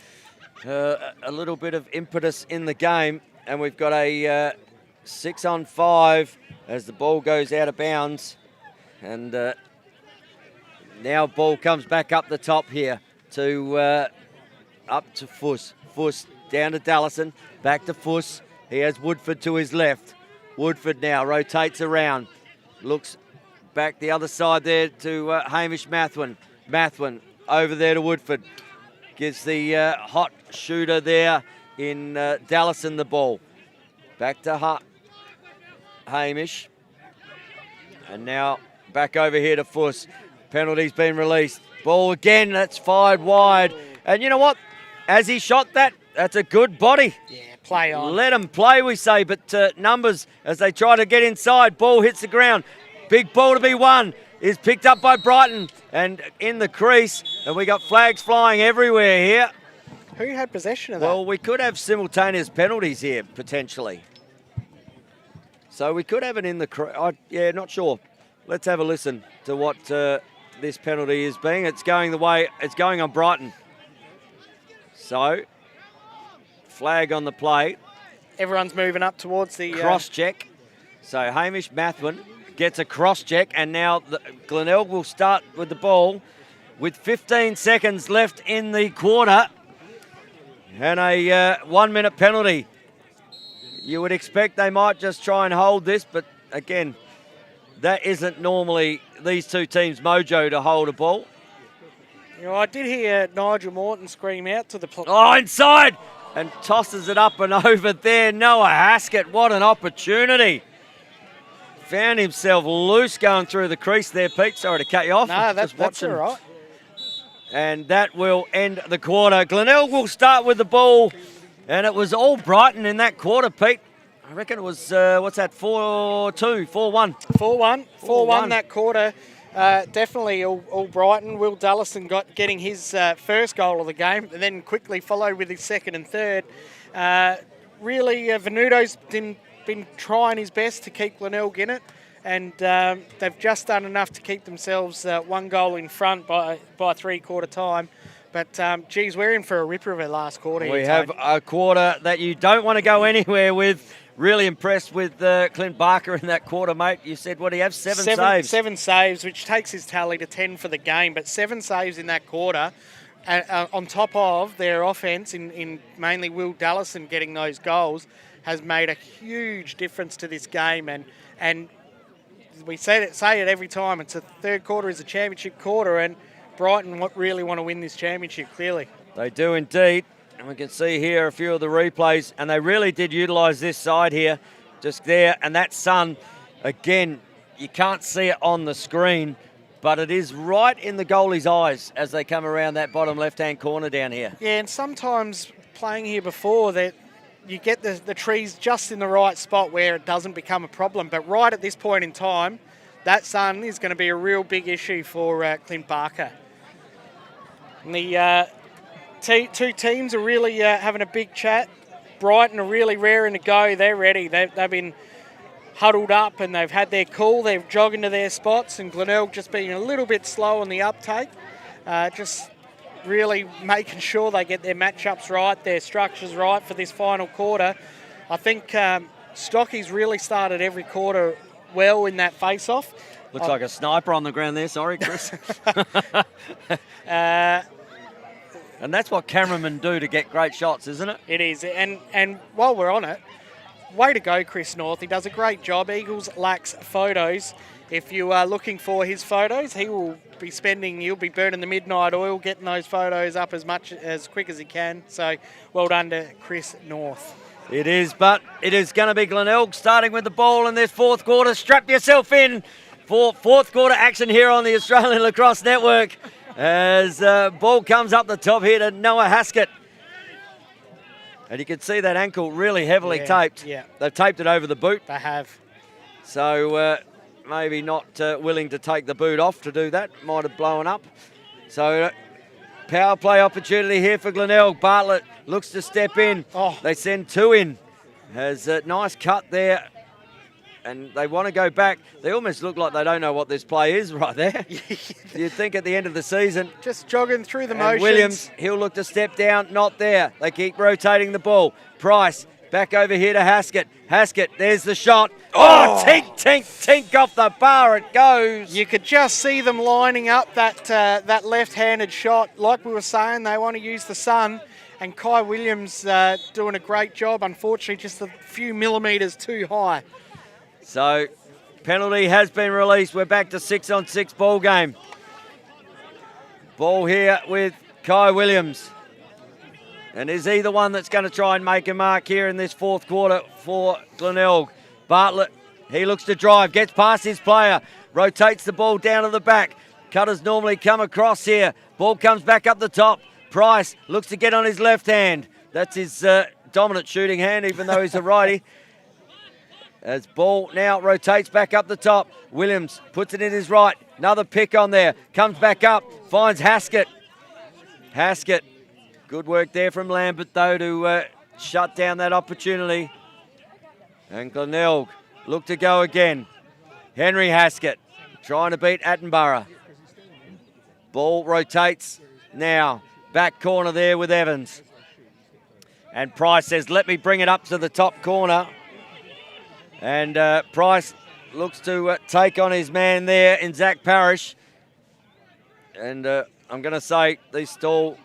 a little bit of impetus in the game. And we've got a 6-on-5 as the ball goes out of bounds. And now ball comes back up the top here to up to Fuss. Fuss down to Dallison, back to Fuss. He has Woodford to his left. Woodford now rotates around, looks back the other side there to Hamish Mathwin. Mathwin over there to Woodford. Gives the hot shooter there in Dallison the ball. Back to Hamish. And now back over here to Fuss. Penalty's been released. Ball again, that's fired wide. And you know what? As he shot that, that's a good body. Yeah, play on. Let them play, we say, but numbers as they try to get inside. Ball hits the ground. Big ball to be won is picked up by Brighton and in the crease. And we got flags flying everywhere here. Who had possession of that? Well, we could have simultaneous penalties here, potentially. So we could have it in the crease. Yeah, not sure. Let's have a listen to what this penalty is being. It's going the way, it's going on Brighton. So, flag on the play. Everyone's moving up towards the... Cross check. So Hamish Mathwin gets a cross check, and now Glenelg will start with the ball with 15 seconds left in the quarter. And a 1 minute penalty. You would expect they might just try and hold this, but again, that isn't normally these two teams' mojo to hold a ball. You know, I did hear Nigel Morton scream out to the... Oh, inside! And tosses it up and over there. Noah Haskett, what an opportunity. Found himself loose going through the crease there, Pete. Sorry to cut you off. No, that's all right. And that will end the quarter. Glenelg will start with the ball. And it was all Brighton in that quarter, Pete. I reckon it was, what's that, 4-2, 4-1? 4-1 that quarter. Definitely all Brighton. Will Dallison getting his first goal of the game and then quickly followed with his second and third. Really, Venuto's been trying his best to keep Glenelg in it, and they've just done enough to keep themselves 1 goal in front by 3/4 time. But, geez, we're in for a ripper of a last quarter. We have a quarter that you don't want to go anywhere with. Really impressed with Clint Barker in that quarter, mate. You said, what do you have, 7 saves? 7 saves, which takes his tally to 10 for the game. But 7 saves in that quarter, on top of their offence, in mainly Will Dallison getting those goals, has made a huge difference to this game. And we say it every time. It's the third quarter is a championship quarter, and Brighton really want to win this championship, clearly. They do indeed. And we can see here a few of the replays, and they really did utilise this side here, just there. And that sun, again, you can't see it on the screen, but it is right in the goalie's eyes as they come around that bottom left-hand corner down here. Yeah, and sometimes playing here before, that you get the trees just in the right spot where it doesn't become a problem. But right at this point in time, that sun is going to be a real big issue for Clint Barker. And the... two teams are really having a big chat. Brighton are really raring to go. They're ready. They've been huddled up and they've had their call. They're jogging to their spots, and Glenelg just being a little bit slow on the uptake. Just really making sure they get their matchups right, their structures right for this final quarter. I think Stocky's really started every quarter well in that face-off. Looks like a sniper on the ground there. Sorry, Chris. And that's what cameramen do to get great shots, isn't it? It is. And while we're on it, way to go, Chris North. He does a great job. Eagles lacks photos. If you are looking for his photos, he'll be burning the midnight oil, getting those photos up as quick as he can. So well done to Chris North. It is, but it is going to be Glenelg starting with the ball in this fourth quarter. Strap yourself in for fourth quarter action here on the Australian Lacrosse Network as ball comes up the top here to Noah Haskett. And you can see that ankle really heavily taped. Yeah. They've taped it over the boot. They have. So maybe not willing to take the boot off to do that. Might have blown up. So power play opportunity here for Glenelg. Bartlett looks to step in. Oh. They send two in. Has a nice cut there. And they want to go back. They almost look like they don't know what this play is right there. You'd think at the end of the season. Just jogging through the And motions. Williams, he'll look to step down. Not there. They keep rotating the ball. Price back over here to Haskett. Haskett, there's the shot. Oh, tink, tink, tink off the bar it goes. You could just see them lining up that left-handed shot. Like we were saying, they want to use the sun. And Kai Williams doing a great job. Unfortunately, just a few millimetres too high. So, penalty has been released. We're back to 6-on-6 ball game. Ball here with Kai Williams. And is he the one that's going to try and make a mark here in this fourth quarter for Glenelg? Bartlett, he looks to drive, gets past his player, rotates the ball down to the back. Cutters normally come across here. Ball comes back up the top. Price looks to get on his left hand. That's his dominant shooting hand, even though he's a righty. As ball now rotates back up the top. Williams puts it in his right. Another pick on there. Comes back up. Finds Haskett. Haskett. Good work there from Lambert, though, to shut down that opportunity. And Glenelg look to go again. Henry Haskett trying to beat Attenborough. Ball rotates now. Back corner there with Evans. And Price says, let me bring it up to the top corner. And Price looks to take on his man there in Zach Parrish. And I'm going to say the stall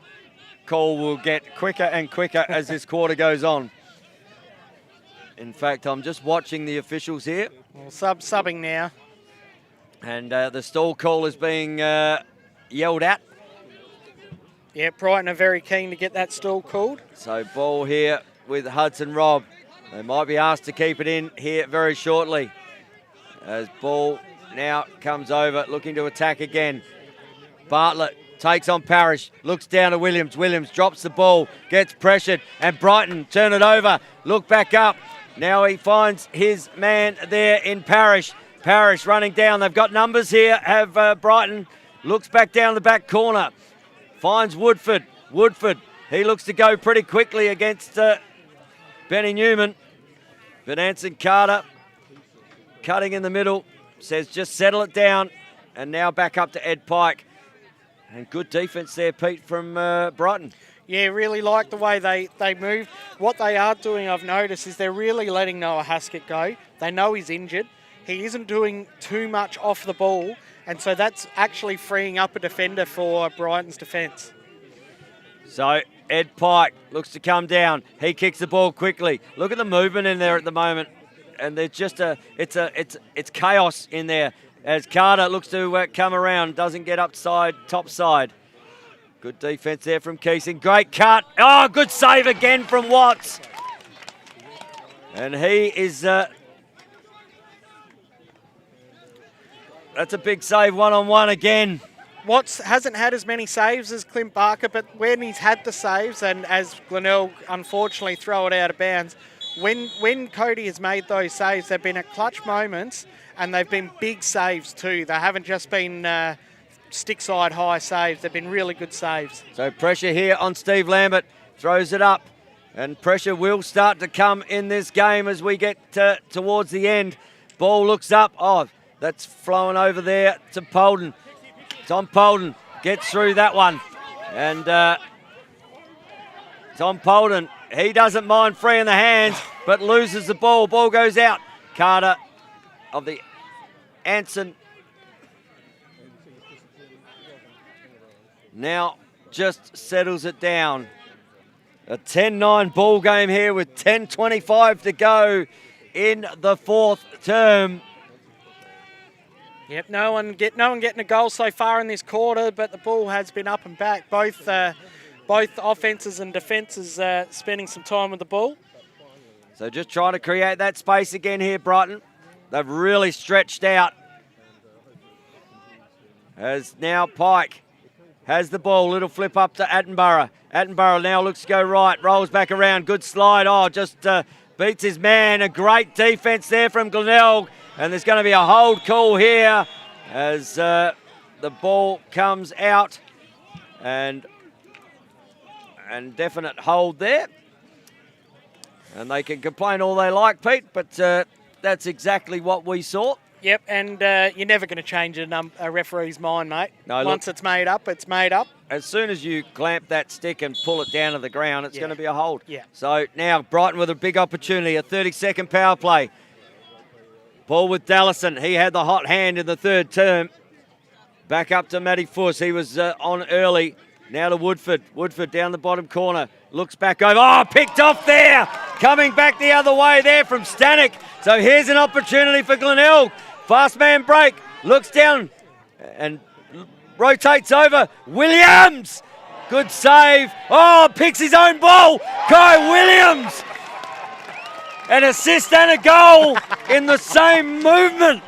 call will get quicker and quicker as this quarter goes on. In fact, I'm just watching the officials here. Well, subbing now. And the stall call is being yelled at. Yeah, Brighton are very keen to get that stall called. So ball here with Hudson Robb. They might be asked to keep it in here very shortly. As ball now comes over, looking to attack again. Bartlett takes on Parrish, looks down to Williams. Williams drops the ball, gets pressured, and Brighton turn it over. Look back up. Now he finds his man there in Parrish. Parrish running down. They've got numbers here. Have Brighton. Looks back down the back corner. Finds Woodford. Woodford, he looks to go pretty quickly against Benny Newman. But Anson Carter cutting in the middle. Says just settle it down. And now back up to Ed Pike. And good defence there, Pete, from Brighton. Yeah, really like the way they moved. What they are doing, I've noticed, is they're really letting Noah Haskett go. They know he's injured. He isn't doing too much off the ball. And so that's actually freeing up a defender for Brighton's defence. So Ed Pike looks to come down. He kicks the ball quickly. Look at the movement in there at the moment. And there's just it's chaos in there as Carter looks to come around, doesn't get upside, top side. Good defence there from Keesing. Great cut. Oh, good save again from Watts. And he is... that's a big save, one-on-one again. Watts hasn't had as many saves as Clint Barker, but when he's had the saves, and as Glenelg unfortunately throw it out of bounds, when Cody has made those saves, they've been at clutch moments, and they've been big saves too. They haven't just been stick-side high saves. They've been really good saves. So pressure here on Steve Lambert. Throws it up, and pressure will start to come in this game as we get towards the end. Ball looks up. Oh, that's flowing over there to Polden. Tom Polden gets through that one. And Tom Polden, he doesn't mind freeing the hands, but loses the ball. Ball goes out. Carter of the Anson now just settles it down. A 10-9 ball game here with 10:25 to go in the fourth term. Yep, no one getting a goal so far in this quarter, but the ball has been up and back. Both offences and defences spending some time with the ball. So just trying to create that space again here, Brighton. They've really stretched out. As now Pike has the ball, little flip up to Attenborough. Attenborough now looks to go right, rolls back around, good slide. Oh, just beats his man. A great defence there from Glenelg. And there's going to be a hold call here as the ball comes out. And definite hold there. And they can complain all they like, Pete, but that's exactly what we saw. Yep, and you're never going to change a referee's mind, mate. No, Once it's made up, it's made up. As soon as you clamp that stick and pull it down to the ground, it's going to be a hold. Yeah. So now Brighton with a big opportunity, a 30-second power play. Ball with Dallison. He had the hot hand in the third term. Back up to Matty Fuss. He was on early. Now to Woodford. Woodford down the bottom corner. Looks back over. Oh, picked off there. Coming back the other way there from Stanek. So here's an opportunity for Glenelg. Fast man break. Looks down and rotates over. Williams. Good save. Oh, picks his own ball. Kai Williams. An assist and a goal in the same movement.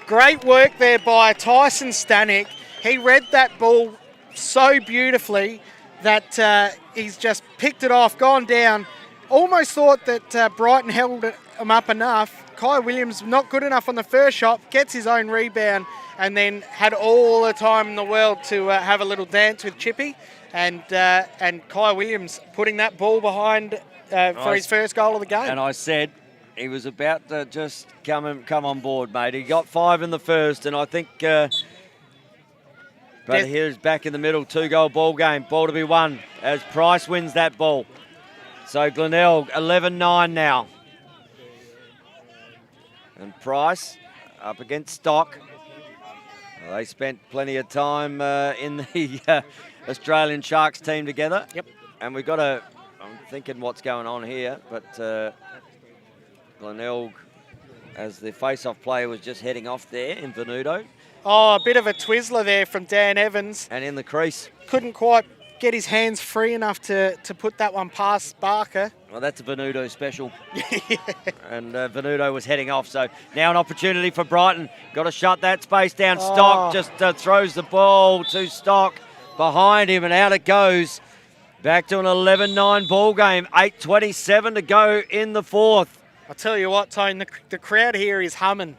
Great work there by Tyson Stanek. He read that ball so beautifully that he's just picked it off, gone down. Almost thought that Brighton held him up enough. Kai Williams not good enough on the first shot, gets his own rebound, and then had all the time in the world to have a little dance with Chippy. And Kai Williams putting that ball behind for his first goal of the game. And I said he was about to just come on board, mate. He got 5 in the first, and I think... But here's back in the middle, 2-goal ball game. Ball to be won as Price wins that ball. So Glenelg, 11-9 now. And Price up against Stock. Well, they spent plenty of time in the Australian Sharks team together. Yep. And we've got I'm thinking what's going on here, but Glenelg, as the face-off player, was just heading off there in Venuto. Oh, a bit of a Twizzler there from Dan Evans. And in the crease. Couldn't quite get his hands free enough to put that one past Barker. Well, that's a Venuto special. And Venuto was heading off. So now an opportunity for Brighton. Got to shut that space down. Stock just throws the ball to Stock behind him, and out it goes. Back to an 11-9 ball game. 8:27 to go in the fourth. I'll tell you what, Tone, the crowd here is humming.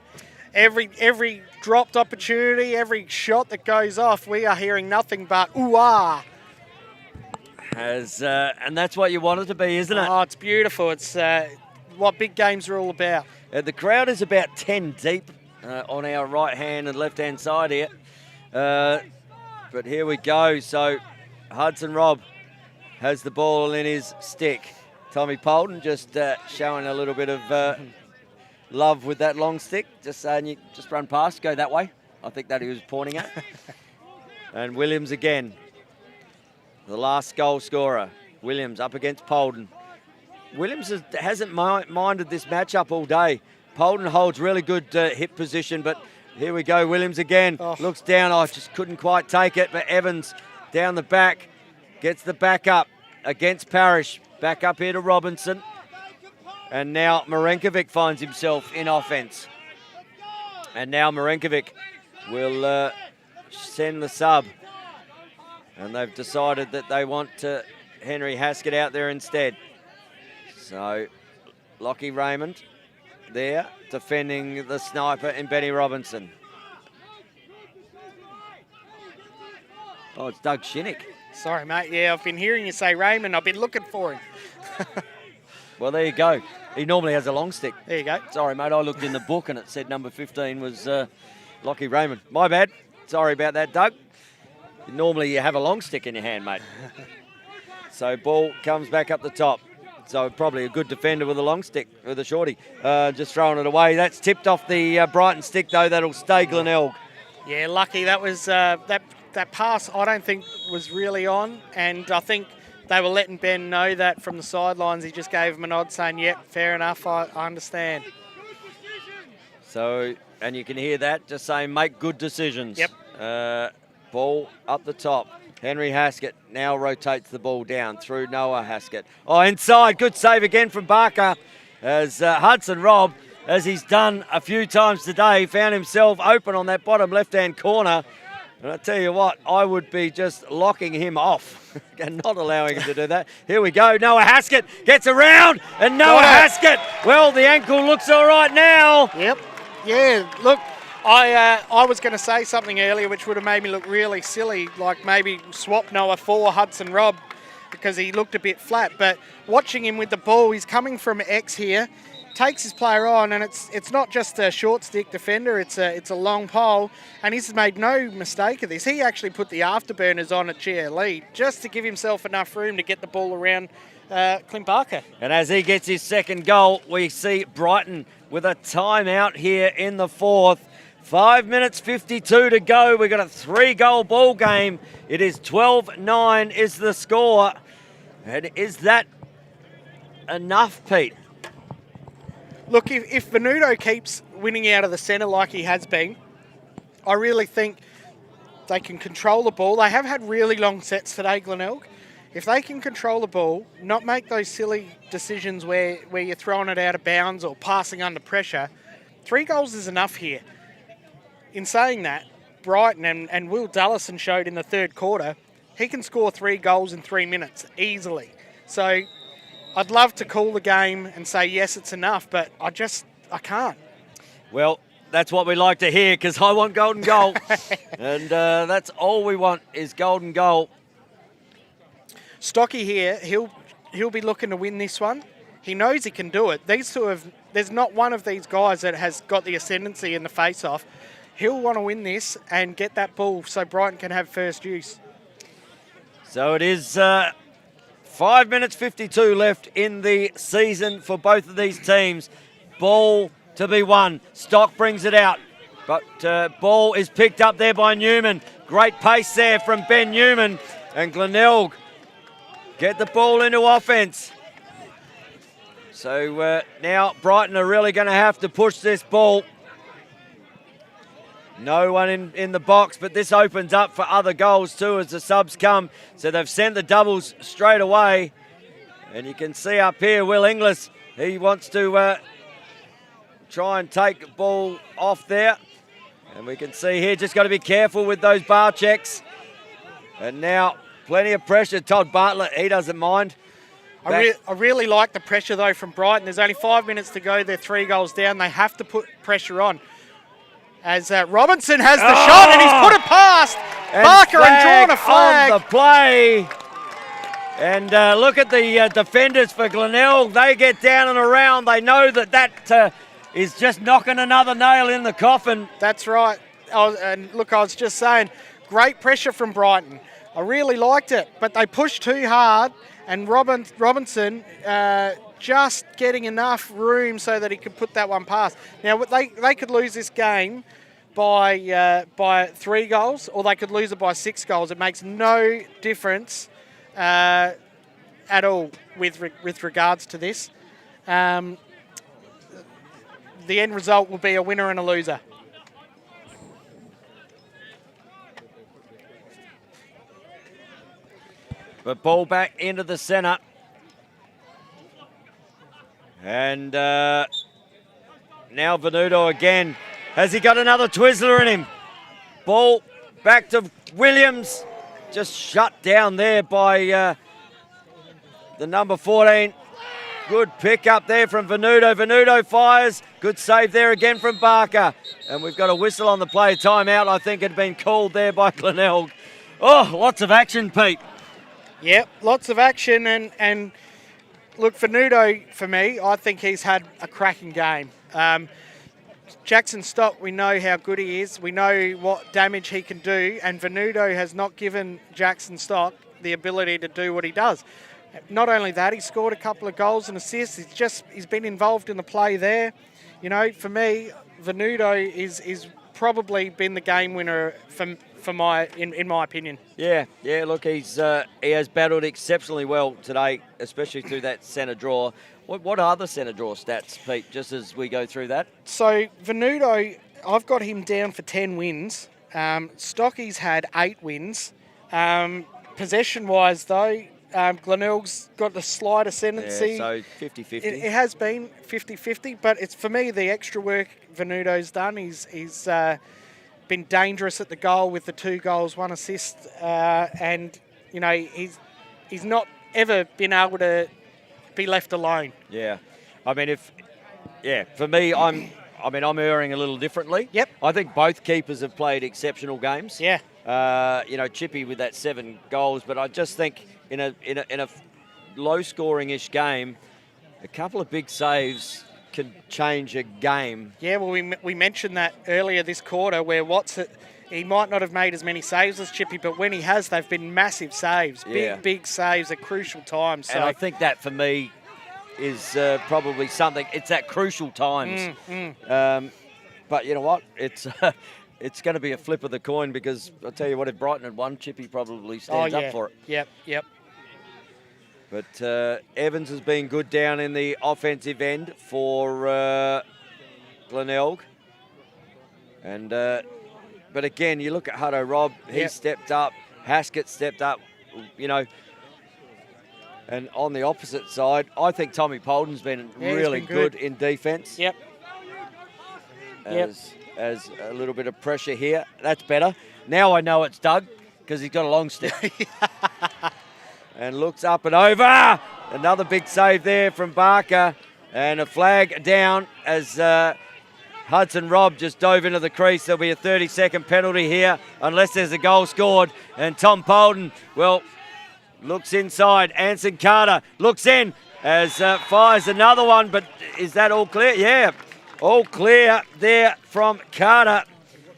Every dropped opportunity, every shot that goes off, we are hearing nothing but ooh-ah. And that's what you want it to be, isn't it? Oh, it's beautiful. It's what big games are all about. The crowd is about 10 deep on our right-hand and left-hand side here. But here we go. So Hudson Robb has the ball in his stick. Tommy Polden just showing a little bit of love with that long stick. Just saying, you just run past, go that way. I think that he was pointing at. And Williams again. The last goal scorer. Williams up against Polden. Williams hasn't minded this matchup all day. Polden holds really good hip position, but here we go. Williams again. Looks down. Oh, just couldn't quite take it. But Evans down the back. Gets the back up against Parrish. Back up here to Robinson. And now Marenkovic finds himself in offence. And now Marenkovic will send the sub. And they've decided that they want Henry Haskett out there instead. So Lockie Raymond there defending the sniper in Benny Robinson. Oh, it's Doug Shinnick. Sorry, mate. Yeah, I've been hearing you say Raymond. I've been looking for him. Well, there you go. He normally has a long stick. There you go. Sorry, mate. I looked in the book and it said number 15 was Lockie Raymond. My bad. Sorry about that, Doug. Normally you have a long stick in your hand, mate. So ball comes back up the top. So probably a good defender with a long stick, with a shorty. Just throwing it away. That's tipped off the Brighton stick, though. That'll stay Glenelg. Yeah, lucky. That was that pass I don't think was really on, and I think they were letting Ben know that from the sidelines. He just gave him a nod saying, yep, fair enough, I understand. So, and you can hear that, just saying make good decisions. Yep. Ball up the top. Henry Haskett now rotates the ball down through Noah Haskett. Oh, inside. Good save again from Barker as Hudson Robb, as he's done a few times today, found himself open on that bottom left-hand corner. And I tell you what, I would be just locking him off and not allowing him to do that. Here we go. Noah Haskett gets around, and Noah Haskett, well, the ankle looks all right now. Yep. Yeah, look, I was going to say something earlier which would have made me look really silly, like maybe swap Noah for Hudson Robb because he looked a bit flat. But watching him with the ball, he's coming from X here, takes his player on, and it's not just a short stick defender, it's a long pole, and he's made no mistake of this. He actually put the afterburners on at GLE just to give himself enough room to get the ball around Clint Barker. And as he gets his second goal, we see Brighton with a timeout here in the fourth. 5 minutes 52 to go. We've got a 3-goal ball game. It is 12-9 is the score. And is that enough, Pete? Look, if Venuto keeps winning out of the centre like he has been, I really think they can control the ball. They have had really long sets today, Glenelg. If they can control the ball, not make those silly decisions where you're throwing it out of bounds or passing under pressure, 3 goals is enough here. In saying that, Brighton and Will Dullison showed in the third quarter, he can score 3 goals in 3 minutes easily. So I'd love to call the game and say, yes, it's enough, but I can't. Well, that's what we like to hear because I want golden goal. And that's all we want is golden goal. Stocky here, he'll be looking to win this one. He knows he can do it. There's not one of these guys that has got the ascendancy in the face-off. He'll want to win this and get that ball so Brighton can have first use. So it is 5 minutes 52 left in the season for both of these teams. Ball to be won. Stock brings it out. But ball is picked up there by Newman. Great pace there from Ben Newman. And Glenelg get the ball into offence. So now Brighton are really going to have to push this ball. No one in the box, but this opens up for other goals too as the subs come. So they've sent the doubles straight away. And you can see up here, Will Inglis, he wants to try and take the ball off there. And we can see here, just got to be careful with those bar checks. And now plenty of pressure. Todd Bartlett, he doesn't mind. I really like the pressure though from Brighton. There's only 5 minutes to go. They're 3 goals down. They have to put pressure on. As Robinson has the shot and he's put it past Barker and drawn a flag. On the play. And look at the defenders for Glenelg. They get down and around. They know that is just knocking another nail in the coffin. That's right. And look, I was just saying, great pressure from Brighton. I really liked it, but they pushed too hard, and Robinson just getting enough room so that he could put that one past. Now, they could lose this game by 3 goals, or they could lose it by 6 goals. It makes no difference at all with regards to this. The end result will be a winner and a loser. But ball back into the centre. And now Venuto again. Has he got another Twizzler in him? Ball back to Williams. Just shut down there by the number 14. Good pick up there from Venuto. Venuto fires. Good save there again from Barker. And we've got a whistle on the play. Timeout, I think, had been called there by Glenelg. Oh, lots of action, Pete. Yep, lots of action. And look, Venuto, for me, I think he's had a cracking game. Jackson Stock, we know how good he is. We know what damage he can do. And Venuto has not given Jackson Stock the ability to do what he does. Not only that, he scored a couple of goals and assists. He's been involved in the play there. You know, for me, Venuto is probably been the game winner in my opinion. Yeah. Look, he has battled exceptionally well today, especially through that centre draw. What are the centre draw stats, Pete? Just as we go through that. So Venuto, I've got him down for 10 wins. Stocky's had 8 wins. Possession-wise, though, Glenelg's got the slight ascendancy. Yeah, so 50-50. It has been 50-50, but it's for me the extra work Venuto's done. He's been dangerous at the goal with the 2 goals, 1 assist, and you know he's not ever been able to be left alone. Yeah, I mean for me I'm erring a little differently. Yep. I think both keepers have played exceptional games. Yeah. Chippy with that 7 goals, but I just think in a low-scoring-ish game, a couple of big saves can change a game. Yeah, well, we mentioned that earlier this quarter where he might not have made as many saves as Chippy, but when he has, they've been massive saves, big saves at crucial times. So. And I think that for me is probably something. It's at crucial times. But you know what? It's going to be a flip of the coin because I'll tell you what, if Brighton had won, Chippy probably stands up for it. Yep. But Evans has been good down in the offensive end for Glenelg. And but again, you look at Hutto Rob, he stepped up, Haskett stepped up, you know. And on the opposite side, I think Tommy Polden's been really good in defence. Yep. As a little bit of pressure here. That's better. Now I know it's Doug because he's got a long stick. And looks up and over. Another big save there from Barker. And a flag down as Hudson Robb just dove into the crease. There'll be a 30-second penalty here unless there's a goal scored. And Tom Polden, well, looks inside. Anson Carter looks in as fires another one. But is that all clear? Yeah, all clear there from Carter.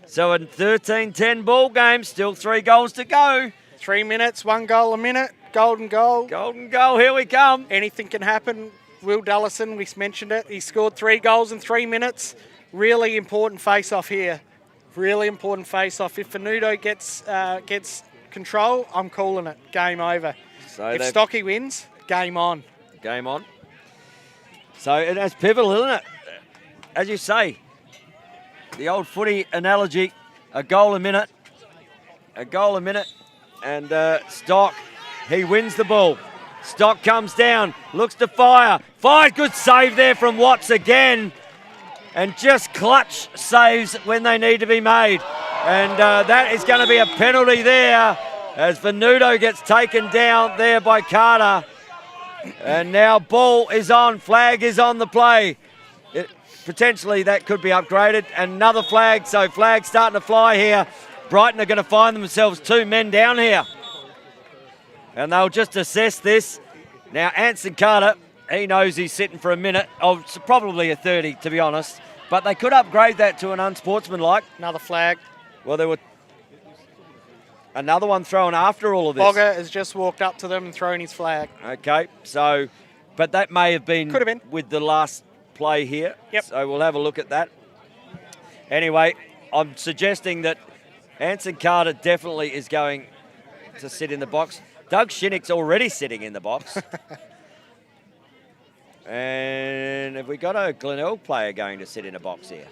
So a 13-10 ball game, still 3 goals to go. 3 minutes, 1 goal a minute. Golden goal. Golden goal, here we come. Anything can happen. Will Dullison, we mentioned it. He scored 3 goals in 3 minutes. Really important face-off here. Really important face-off. If Venuto gets control, I'm calling it. Game over. So if Stocky wins, game on. Game on. So that's pivotal, isn't it? As you say, the old footy analogy, a goal a minute. A goal a minute. And Stock, he wins the ball. Stock comes down, looks to fire. Fires, good save there from Watts again. And just clutch saves when they need to be made. And that is going to be a penalty there as Venuto gets taken down there by Carter. And now ball is on, flag is on the play. Potentially that could be upgraded. Another flag, so flag starting to fly here. Brighton are going to find themselves 2 men down here. And they'll just assess this. Now, Anson Carter, he knows he's sitting for a minute. Oh, it's probably a 30, to be honest. But they could upgrade that to an unsportsmanlike. Another flag. Well, there were another one thrown after all of this. Bogger has just walked up to them and thrown his flag. Okay, so, but that may have been, could have been with the last play here. Yep. So we'll have a look at that. Anyway, I'm suggesting that Anson Carter definitely is going to sit in the box. Doug Shinnick's already sitting in the box. And have we got a Glenelg player going to sit in a box here?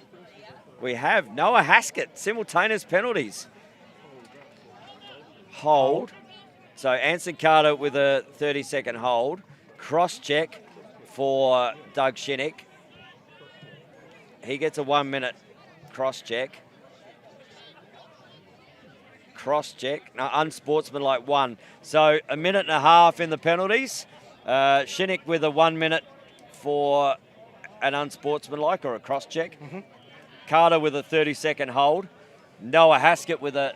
We have Noah Haskett, simultaneous penalties. Hold. So Anson Carter with a 30-second hold. Cross-check for Doug Shinnick. He gets a 1-minute cross-check. Cross-check. No, unsportsmanlike 1. So a minute and a half in the penalties. Shinnick with a 1 minute for an unsportsmanlike or a cross-check. Carter with a 30-second hold. Noah Haskett with a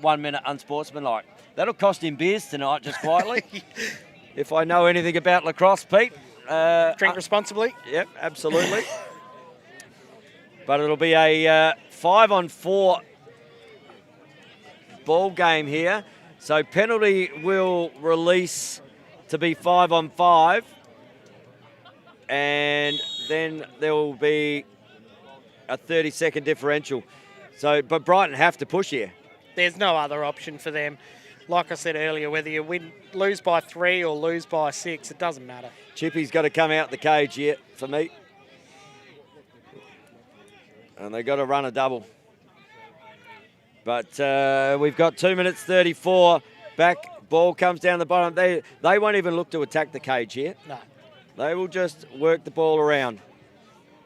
1 minute unsportsmanlike. That'll cost him beers tonight, just quietly. If I know anything about lacrosse, Pete. Drink responsibly. Yep, absolutely. But it'll be a 5-on-4 ball game here. So penalty will release to be 5-on-5. And then there will be a 30-second differential. So, but Brighton have to push here. There's no other option for them. Like I said earlier, whether you lose by 3 or lose by 6, it doesn't matter. Chippy's got to come out the cage here for me. And they've got to run a double. But we've got 2 minutes 34. Back, ball comes down the bottom. They won't even look to attack the cage here. No. They will just work the ball around.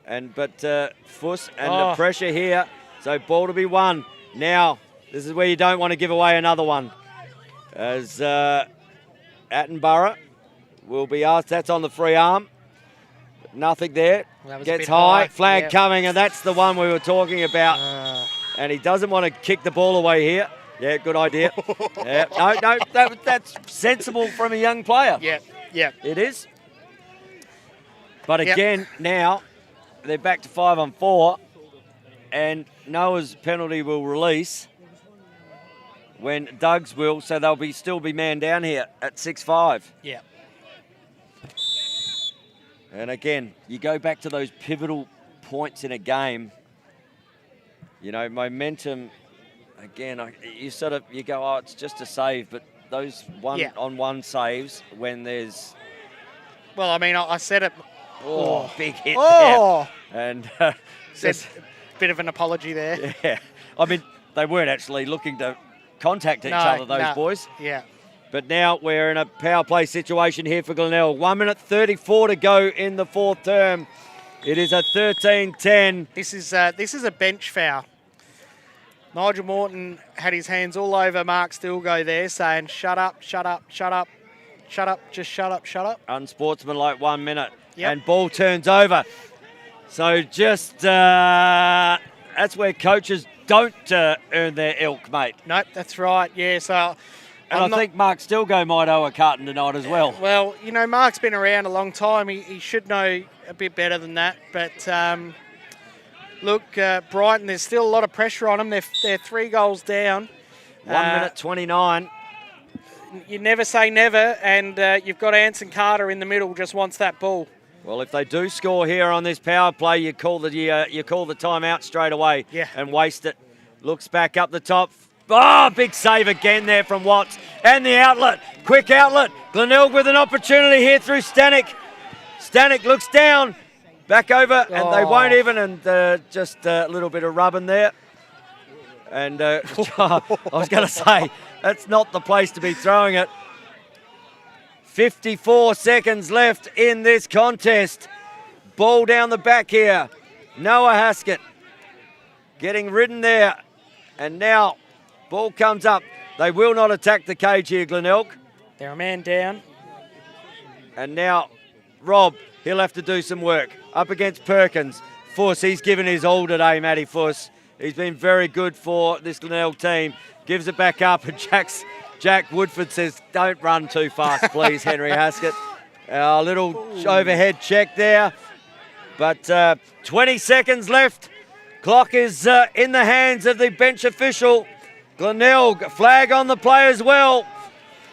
But Fuss and the pressure here. So ball to be won. Now, this is where you don't want to give away another one. As Attenborough will be asked, that's on the free arm. Nothing there. Gets high, flag coming, and that's the one we were talking about. And he doesn't want to kick the ball away here. Yeah, good idea. Yeah, no, that's sensible from a young player. Yeah. It is. But again, now they're back to 5-on-4, and Noah's penalty will release when Doug's will, so they'll still be man down here at 6-5. Yeah. And again, you go back to those pivotal points in a game. You know, momentum. Again, you go, oh, it's just a save, but those one-on-one saves when there's. Well, I mean, I said it. Oh, big hit there. And just a bit of an apology there. Yeah, I mean, they weren't actually looking to contact each other, those boys. Yeah. But now we're in a power play situation here for Glenelg. 1 minute 34 to go in the fourth term. It is a 13-10. This is a bench foul. Nigel Morton had his hands all over Mark Stilgo there, saying, shut up, shut up, shut up, shut up, just shut up, shut up. Unsportsmanlike 1 minute. Yep. And ball turns over. So just, that's where coaches don't earn their ilk, mate. Nope, that's right, yeah. So, and I think Mark Stilgo might owe a carton tonight as well. Well, you know, Mark's been around a long time. He should know a bit better than that. But, look, Brighton, there's still a lot of pressure on them. They're 3 goals down. 1 minute 29. You never say never, and you've got Anson Carter in the middle, just wants that ball. Well, if they do score here on this power play, you call the timeout straight away and waste it. Looks back up the top. Oh, big save again there from Watts. And the outlet, quick outlet. Glenelg with an opportunity here through Stanek. Stanek looks down, back over, and they won't even, and just a little bit of rubbing there. And I was going to say, that's not the place to be throwing it. 54 seconds left in this contest. Ball down the back here. Noah Haskett getting ridden there. And now ball comes up. They will not attack the cage here, Glenelg. They're a man down. And now Rob, he'll have to do some work. Up against Perkins. Fuss, he's given his all today, Matty Fuss. He's been very good for this Glenelg team. Gives it back up, and Jack Woodford says, don't run too fast, please, Henry Haskett. A little overhead check there. But 20 seconds left. Clock is in the hands of the bench official. Glenelg, flag on the play as well.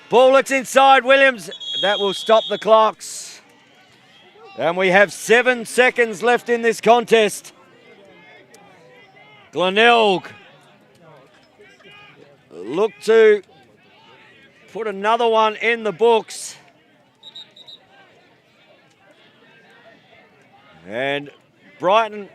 Ball looks inside Williams. That will stop the clocks. And we have 7 seconds left in this contest. Glenelg look to put another one in the books. And Brighton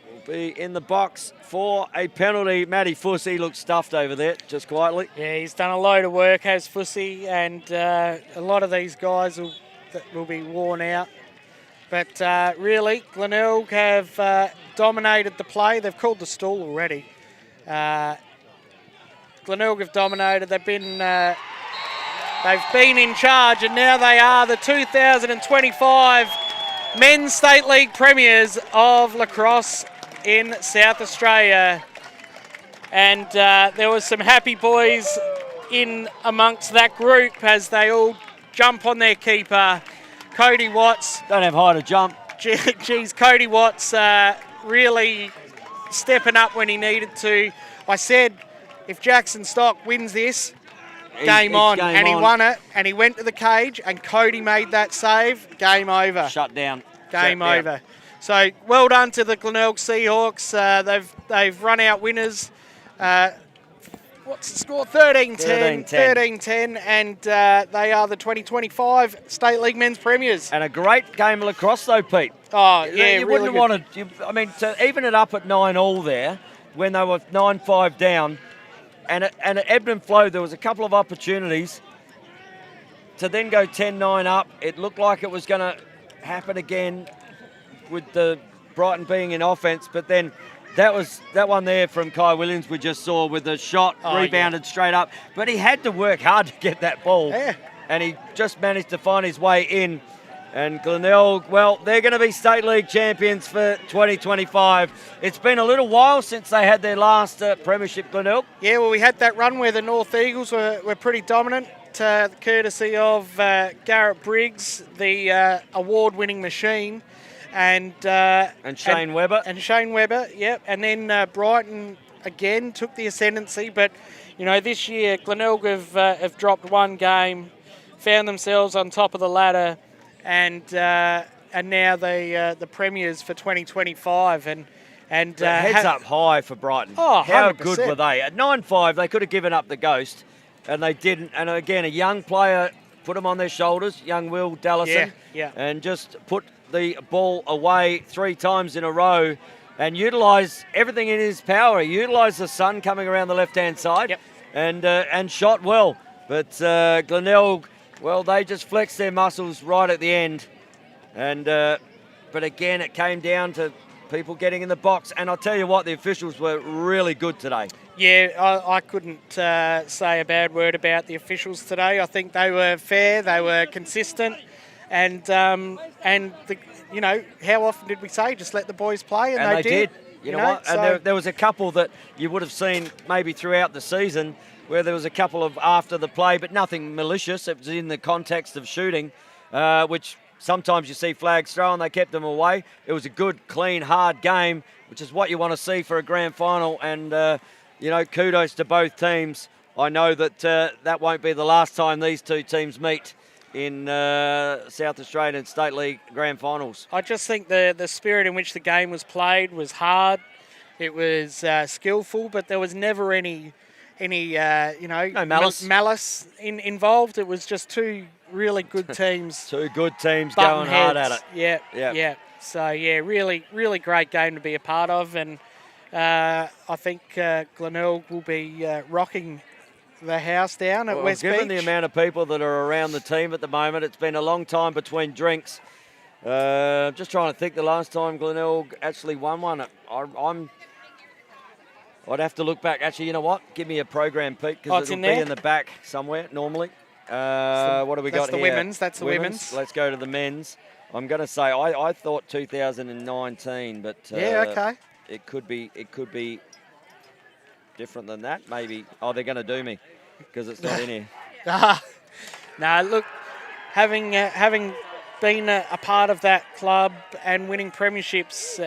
will be in the box for a penalty. Matty Fuss, he looks stuffed over there, just quietly. Yeah, he's done a load of work, has Fussy, and a lot of these guys will be worn out. But really, Glenelg have dominated the play. They've called the stall already. Glenelg have dominated. They've been in charge, and now they are the 2025 Men's State League Premiers of Lacrosse in South Australia. And there was some happy boys in amongst that group as they all jump on their keeper, Cody Watts. Don't have high to jump. Geez, Cody Watts really stepping up when he needed to. I said, if Jackson Stock wins this, game on, game and he on. won it, and he went to the cage, and Cody made that save. Game over. Shut down. Game Shut down. over. So well done to the Glenelg Seahawks. They've run out winners. What's the score? 13-10. 13-10, and they are the 2025 State League Men's Premiers. And a great game of lacrosse, though, Pete. Oh, yeah, You really wouldn't have good. wanted. I mean, to even it up at 9-all there, when they were 9-5 down, and it ebbed and flowed. There was a couple of opportunities to then go 10-9 up. It looked like it was going to happen again with the Brighton being in offence, but then that one there from Kai Williams we just saw with the shot, rebounded straight up. But he had to work hard to get that ball, and he just managed to find his way in. And Glenelg, well, they're going to be State League champions for 2025. It's been a little while since they had their last premiership, Glenelg. Yeah, well, we had that run where the North Eagles were pretty dominant, courtesy of Garrett Briggs, the award-winning machine, and Shane Webber. And Shane Webber, yep. And then Brighton again took the ascendancy, but you know this year Glenelg have dropped one game, found themselves on top of the ladder, and now the premiers for 2025, and heads up high for Brighton. Oh, how 100%. good were they? At 9-5, they could have given up the ghost, and they didn't. And again, a young player put them on their shoulders, young Will Dallison, and just put the ball away 3 times in a row and utilise everything in his power. He utilised the sun coming around the left-hand side and shot well. But Glenelg, well, they just flexed their muscles right at the end. And but again, it came down to people getting in the box. And I'll tell you what, the officials were really good today. Yeah, I couldn't say a bad word about the officials today. I think they were fair, they were consistent, and you know, how often did we say just let the boys play? And they did. You know what? And there was a couple that you would have seen maybe throughout the season where there was a couple of after the play, but nothing malicious. It was in the context of shooting, which sometimes you see flags thrown. They kept them away. It was a good, clean, hard game, which is what you want to see for a grand final. And, you know, kudos to both teams. I know that that won't be the last time these two teams meet in South Australian State League Grand Finals. I just think the spirit in which the game was played was hard. It was skillful, but there was never any you know, no malice involved. It was just two really good teams. Two good teams going hard at it. Yeah. So yeah, really, really great game to be a part of, and I think Glenelg will be rocking the house down at West given Beach. the amount of people that are around the team at the moment, it's been a long time between drinks. Just trying to think the last time Glenelg actually won one. I'd have to look back. Actually, you know what? Give me a program, Pete, because it'll be in the back somewhere normally. What have we got here? That's the women's. Let's go to the men's. I'm going to say I thought 2019, but okay. It could be different than that. Maybe. Oh, they're going to do me because it's not in here. No, look, having been a part of that club and winning premierships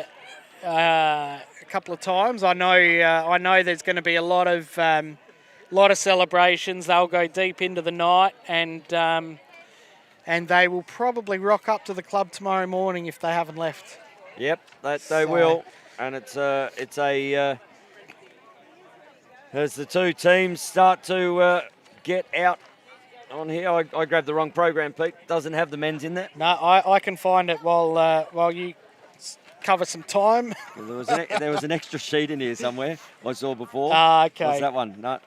a couple of times, I know there's going to be a lot of celebrations. They'll go deep into the night, and they will probably rock up to the club tomorrow morning if they haven't left. Yep, they will, and it's a as the two teams start to get out on here. I grabbed the wrong program, Pete. Doesn't have the men's in there. No, I can find it while you cover some time. There was an extra sheet in here somewhere I saw before. Okay. What's that one? No.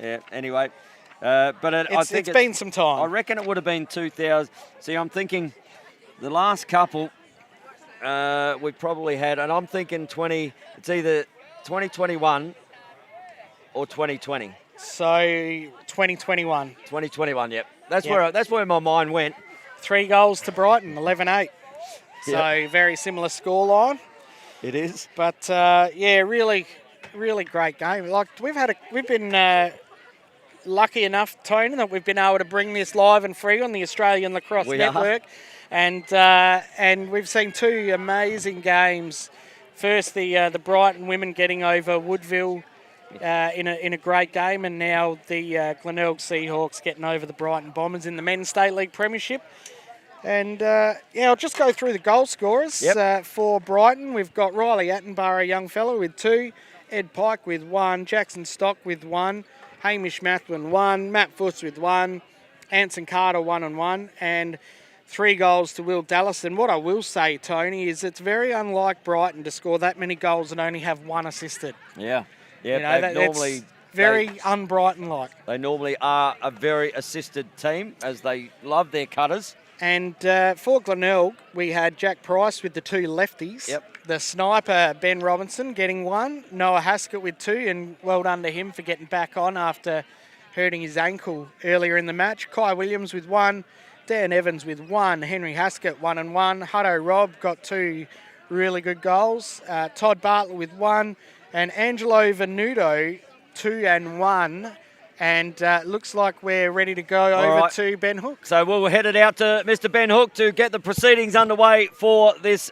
Yeah. Anyway, but I think it's been some time. I reckon it would have been 2000. See, I'm thinking the last couple we probably had, and I'm thinking 20. It's either 2021 or 2020. So 2021. 2021. Yep. That's where my mind went. 3 goals to Brighton, 11-8. So very similar scoreline. It is. But yeah, really, really great game. Like we've been lucky enough, Tony, that we've been able to bring this live and free on the Australian Lacrosse Network, and we've seen 2 amazing games. First, the Brighton women getting over Woodville in a great game, and now the Glenelg Seahawks getting over the Brighton Bombers in the Men's State League Premiership. And, I'll just go through the goal scorers. For Brighton. We've got Riley Attenborough, a young fellow, with 2. Ed Pike with 1. Jackson Stock with 1. Hamish Mathwin 1. Matt Fuss with 1. Anson Carter 1 and 1. And 3 goals to Will Dallas. And what I will say, Tony, is it's very unlike Brighton to score that many goals and only have 1 assisted. Yeah. You know, that's very un-Brighton-like. They normally are a very assisted team, as they love their cutters. And for Glenelg, we had Jack Price with the 2 lefties. Yep. The sniper, Ben Robinson, getting 1. Noah Haskett with 2, and well done to him for getting back on after hurting his ankle earlier in the match. Kai Williams with 1. Dan Evans with 1. Henry Haskett 1 and 1. Hutto Rob got 2 really good goals. Todd Bartlett with 1. And Angelo Venuto 2 and 1. And looks like we're ready to go over to Ben Hook. So we'll head it out to Mr. Ben Hook to get the proceedings underway for this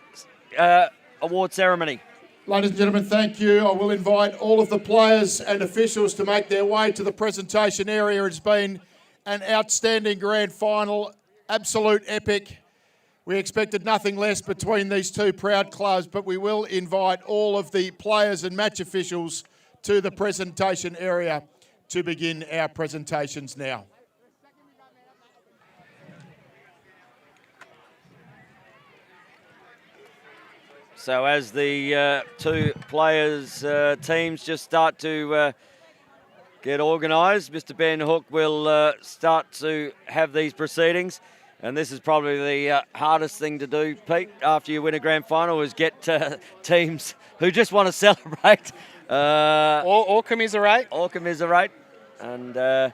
award ceremony. Ladies and gentlemen, thank you. I will invite all of the players and officials to make their way to the presentation area. It's been an outstanding grand final, absolute epic. We expected nothing less between these 2 proud clubs, but we will invite all of the players and match officials to the presentation area to begin our presentations now. So as the 2 players' teams just start to get organised, Mr. Ben Hook will start to have these proceedings. And this is probably the hardest thing to do, Pete, after you win a grand final, is get teams who just want to celebrate. Or commiserate. Or commiserate. And I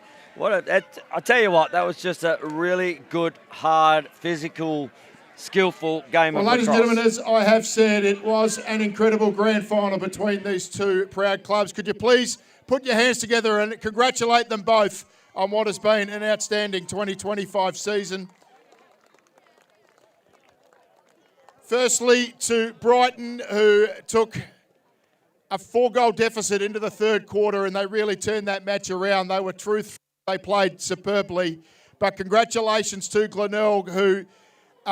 tell you what, that was just a really good, hard, physical, skillful game of lacrosse. Ladies and gentlemen, as I have said, it was an incredible grand final between these 2 proud clubs. Could you please put your hands together and congratulate them both on what has been an outstanding 2025 season. Firstly, to Brighton, who took a 4-goal deficit into the 3rd quarter, and they really turned that match around. They were truthful. They played superbly. But congratulations to Glenelg, who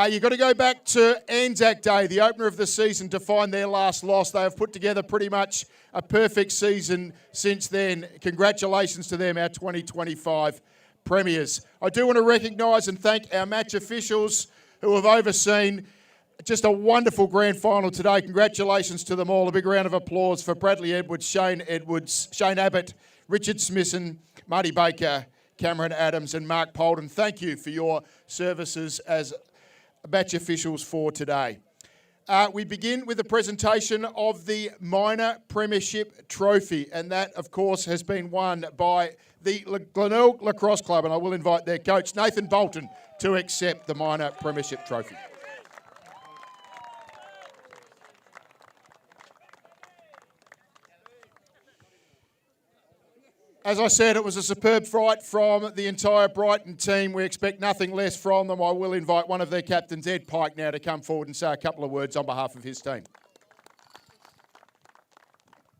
you've got to go back to Anzac Day, the opener of the season, to find their last loss. They have put together pretty much a perfect season since then. Congratulations to them, our 2025 premiers. I do want to recognise and thank our match officials who have overseen just a wonderful grand final today. Congratulations to them all. A big round of applause for Bradley Edwards, Shane Abbott, Richard Smisson, Marty Baker, Cameron Adams and Mark Polden. Thank you for your services as match officials for today. We begin with a presentation of the Minor Premiership Trophy, and that, of course, has been won by the Glenelg Lacrosse Club, and I will invite their coach, Nathan Bolton, to accept the Minor Premiership Trophy. As I said, it was a superb fight from the entire Brighton team. We expect nothing less from them. I will invite one of their captains, Ed Pike, now to come forward and say a couple of words on behalf of his team.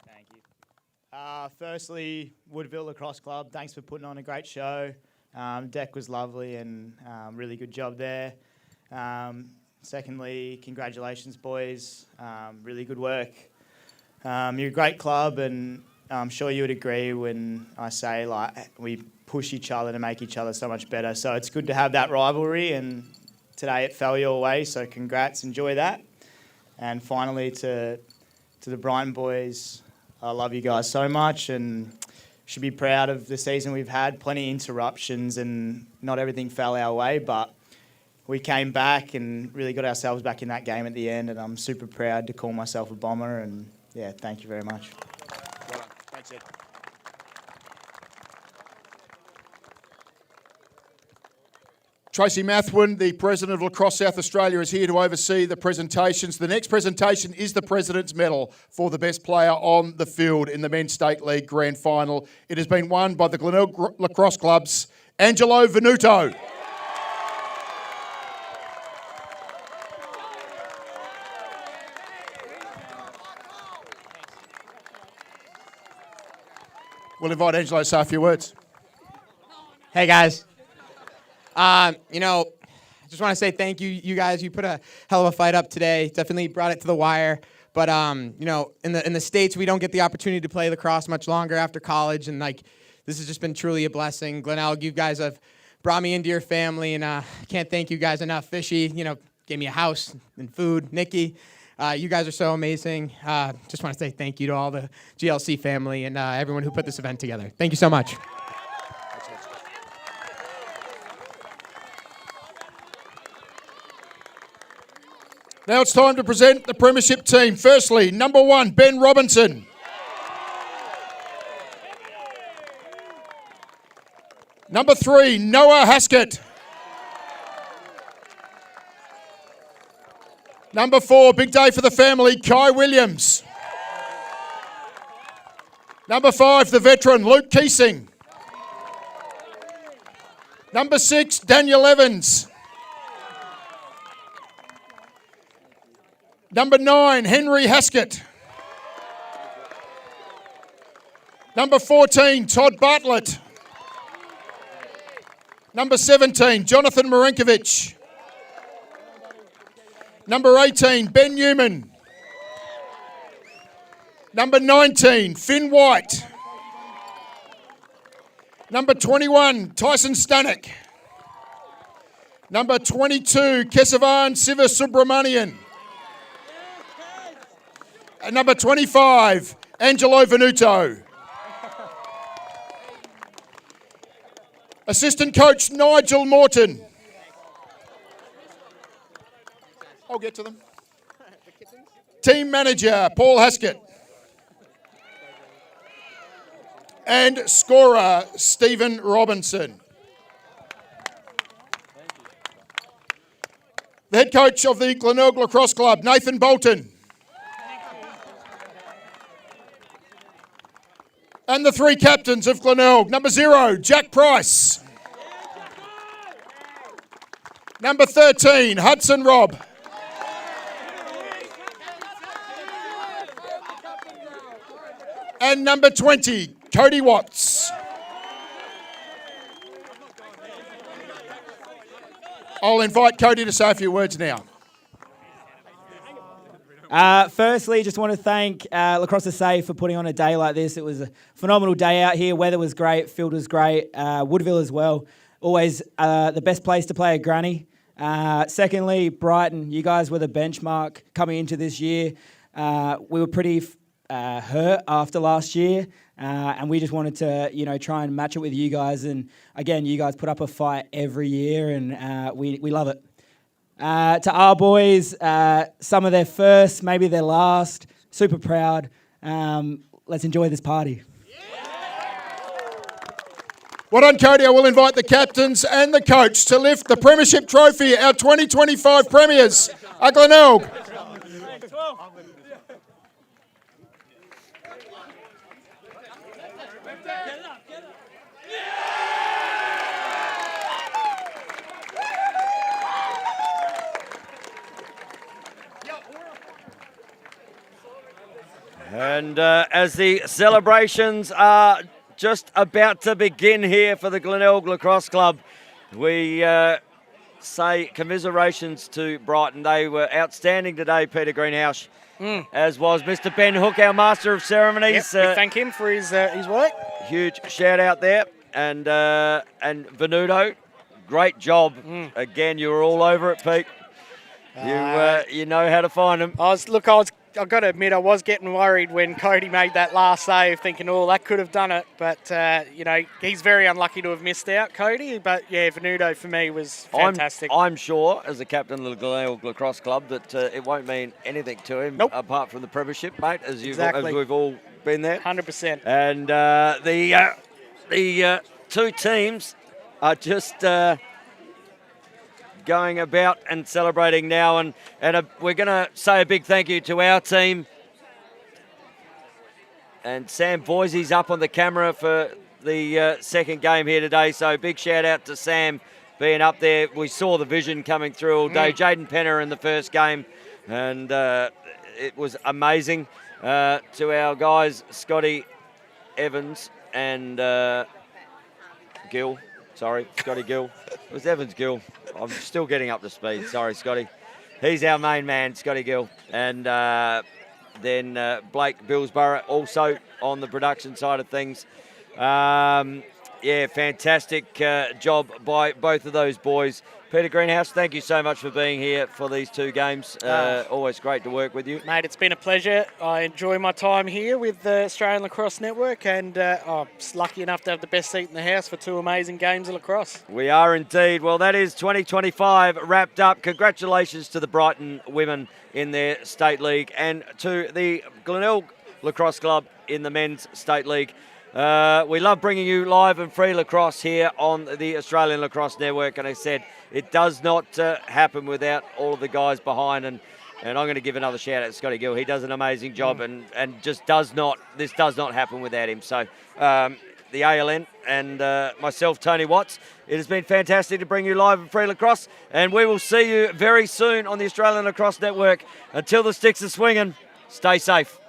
Thank you. Firstly, Woodville Lacrosse Club, thanks for putting on a great show. Deck was lovely and really good job there. Secondly, congratulations, boys. Really good work. You're a great club, and I'm sure you would agree when I say we push each other to make each other so much better. So it's good to have that rivalry, and today it fell your way. So congrats, enjoy that. And finally, to the Brighton boys, I love you guys so much, and should be proud of the season we've had. Plenty of interruptions, and not everything fell our way, but we came back and really got ourselves back in that game at the end. And I'm super proud to call myself a Bomber. And yeah, thank you very much. Well done. Thanks, Ed. Tracy Mathwin, the President of Lacrosse South Australia, is here to oversee the presentations. The next presentation is the President's Medal for the best player on the field in the Men's State League Grand Final. It has been won by the Glenelg Lacrosse Club's Angelo Venuto. We'll invite Angelo to say a few words. Hey, guys. You know, I just want to say thank you, you guys. You put a hell of a fight up today. Definitely brought it to the wire. But, you know, in the States, we don't get the opportunity to play lacrosse much longer after college. And, like, this has just been truly a blessing. Glenelg, you guys have brought me into your family. And I can't thank you guys enough. Fishy, you know, gave me a house and food. Nikki, you guys are so amazing. Just want to say thank you to all the GLC family and everyone who put this event together. Thank you so much. Now it's time to present the Premiership team. Firstly, number 1, Ben Robinson. Number 3, Noah Haskett. Number 4, big day for the family, Kai Williams. Number 5, the veteran, Luke Keesing. Number 6, Daniel Evans. Number 9, Henry Haskett. Number 14, Todd Bartlett. Number 17, Jonathan Marinkovic. Number 18, Ben Newman. Number 19, Finn White. Number 21, Tyson Stanek. Number 22, Kesavan Sivasubramanian. And number 25, Angelo Venuto. Assistant coach, Nigel Morton. I'll get to them. Team manager, Paul Haskett. And scorer, Stephen Robinson. The head coach of the Glenelg Lacrosse Club, Nathan Bolton. And the 3 captains of Glenelg. Number 0, Jack Price. Number 13, Hudson Robb. And number 20, Cody Watts. I'll invite Cody to say a few words now. Firstly, just want to thank Lacrosse SA for putting on a day like this. It was a phenomenal day out here. Weather was great, field was great, Woodville as well. Always the best place to play a granny. Secondly, Brighton, you guys were the benchmark coming into this year. We were pretty hurt after last year, and we just wanted to, you know, try and match it with you guys. And again, you guys put up a fight every year, and we love it. To our boys, some of their first, maybe their last, super proud. Let's enjoy this party. Well done, Cody. I will invite the captains and the coach to lift the Premiership trophy, our 2025 premiers, Glenelg. And as the celebrations are just about to begin here for the Glenelg Lacrosse Club, we say commiserations to Brighton. They were outstanding today, Peter Greenhouse, as was Mr. Ben Hook, our Master of Ceremonies. Yep, we thank him for his work. Huge shout out there. And Venuto, great job. Again, you were all over it, Pete. You know how to find them. I've got to admit, I was getting worried when Cody made that last save, thinking, oh, that could have done it. But, you know, he's very unlucky to have missed out, Cody. But, yeah, Venuto for me was fantastic. I'm sure, as the captain of the Glenelg Lacrosse Club, that it won't mean anything to him apart from the premiership, mate, as we've all been there. 100%. And the two teams are just going about and celebrating now, and we're going to say a big thank you to our team. And Sam Boise's up on the camera for the second game here today, so big shout out to Sam being up there. We saw the vision coming through all day. Jaden Penner in the first game, and it was amazing. To our guys, Scotty Evans and Gill. Sorry, Scotty Gill. It was Evans Gill. I'm still getting up to speed. Sorry, Scotty. He's our main man, Scotty Gill. And then Blake Billsborough also on the production side of things. Yeah, fantastic job by both of those boys. Peter Greenhouse, thank you so much for being here for these 2 games. Always great to work with you. Mate, it's been a pleasure. I enjoy my time here with the Australian Lacrosse Network, and I'm lucky enough to have the best seat in the house for 2 amazing games of lacrosse. We are indeed. Well, that is 2025 wrapped up. Congratulations to the Brighton women in their state league and to the Glenelg Lacrosse Club in the men's state league. We love bringing you live and free lacrosse here on the Australian Lacrosse Network, and I said it does not happen without all of the guys behind, and I'm going to give another shout out to Scotty Gill. He does an amazing job, and just this does not happen without him. So the ALN and myself, Tony Watts, it has been fantastic to bring you live and free lacrosse, and we will see you very soon on the Australian Lacrosse Network. Until the sticks are swinging, stay safe.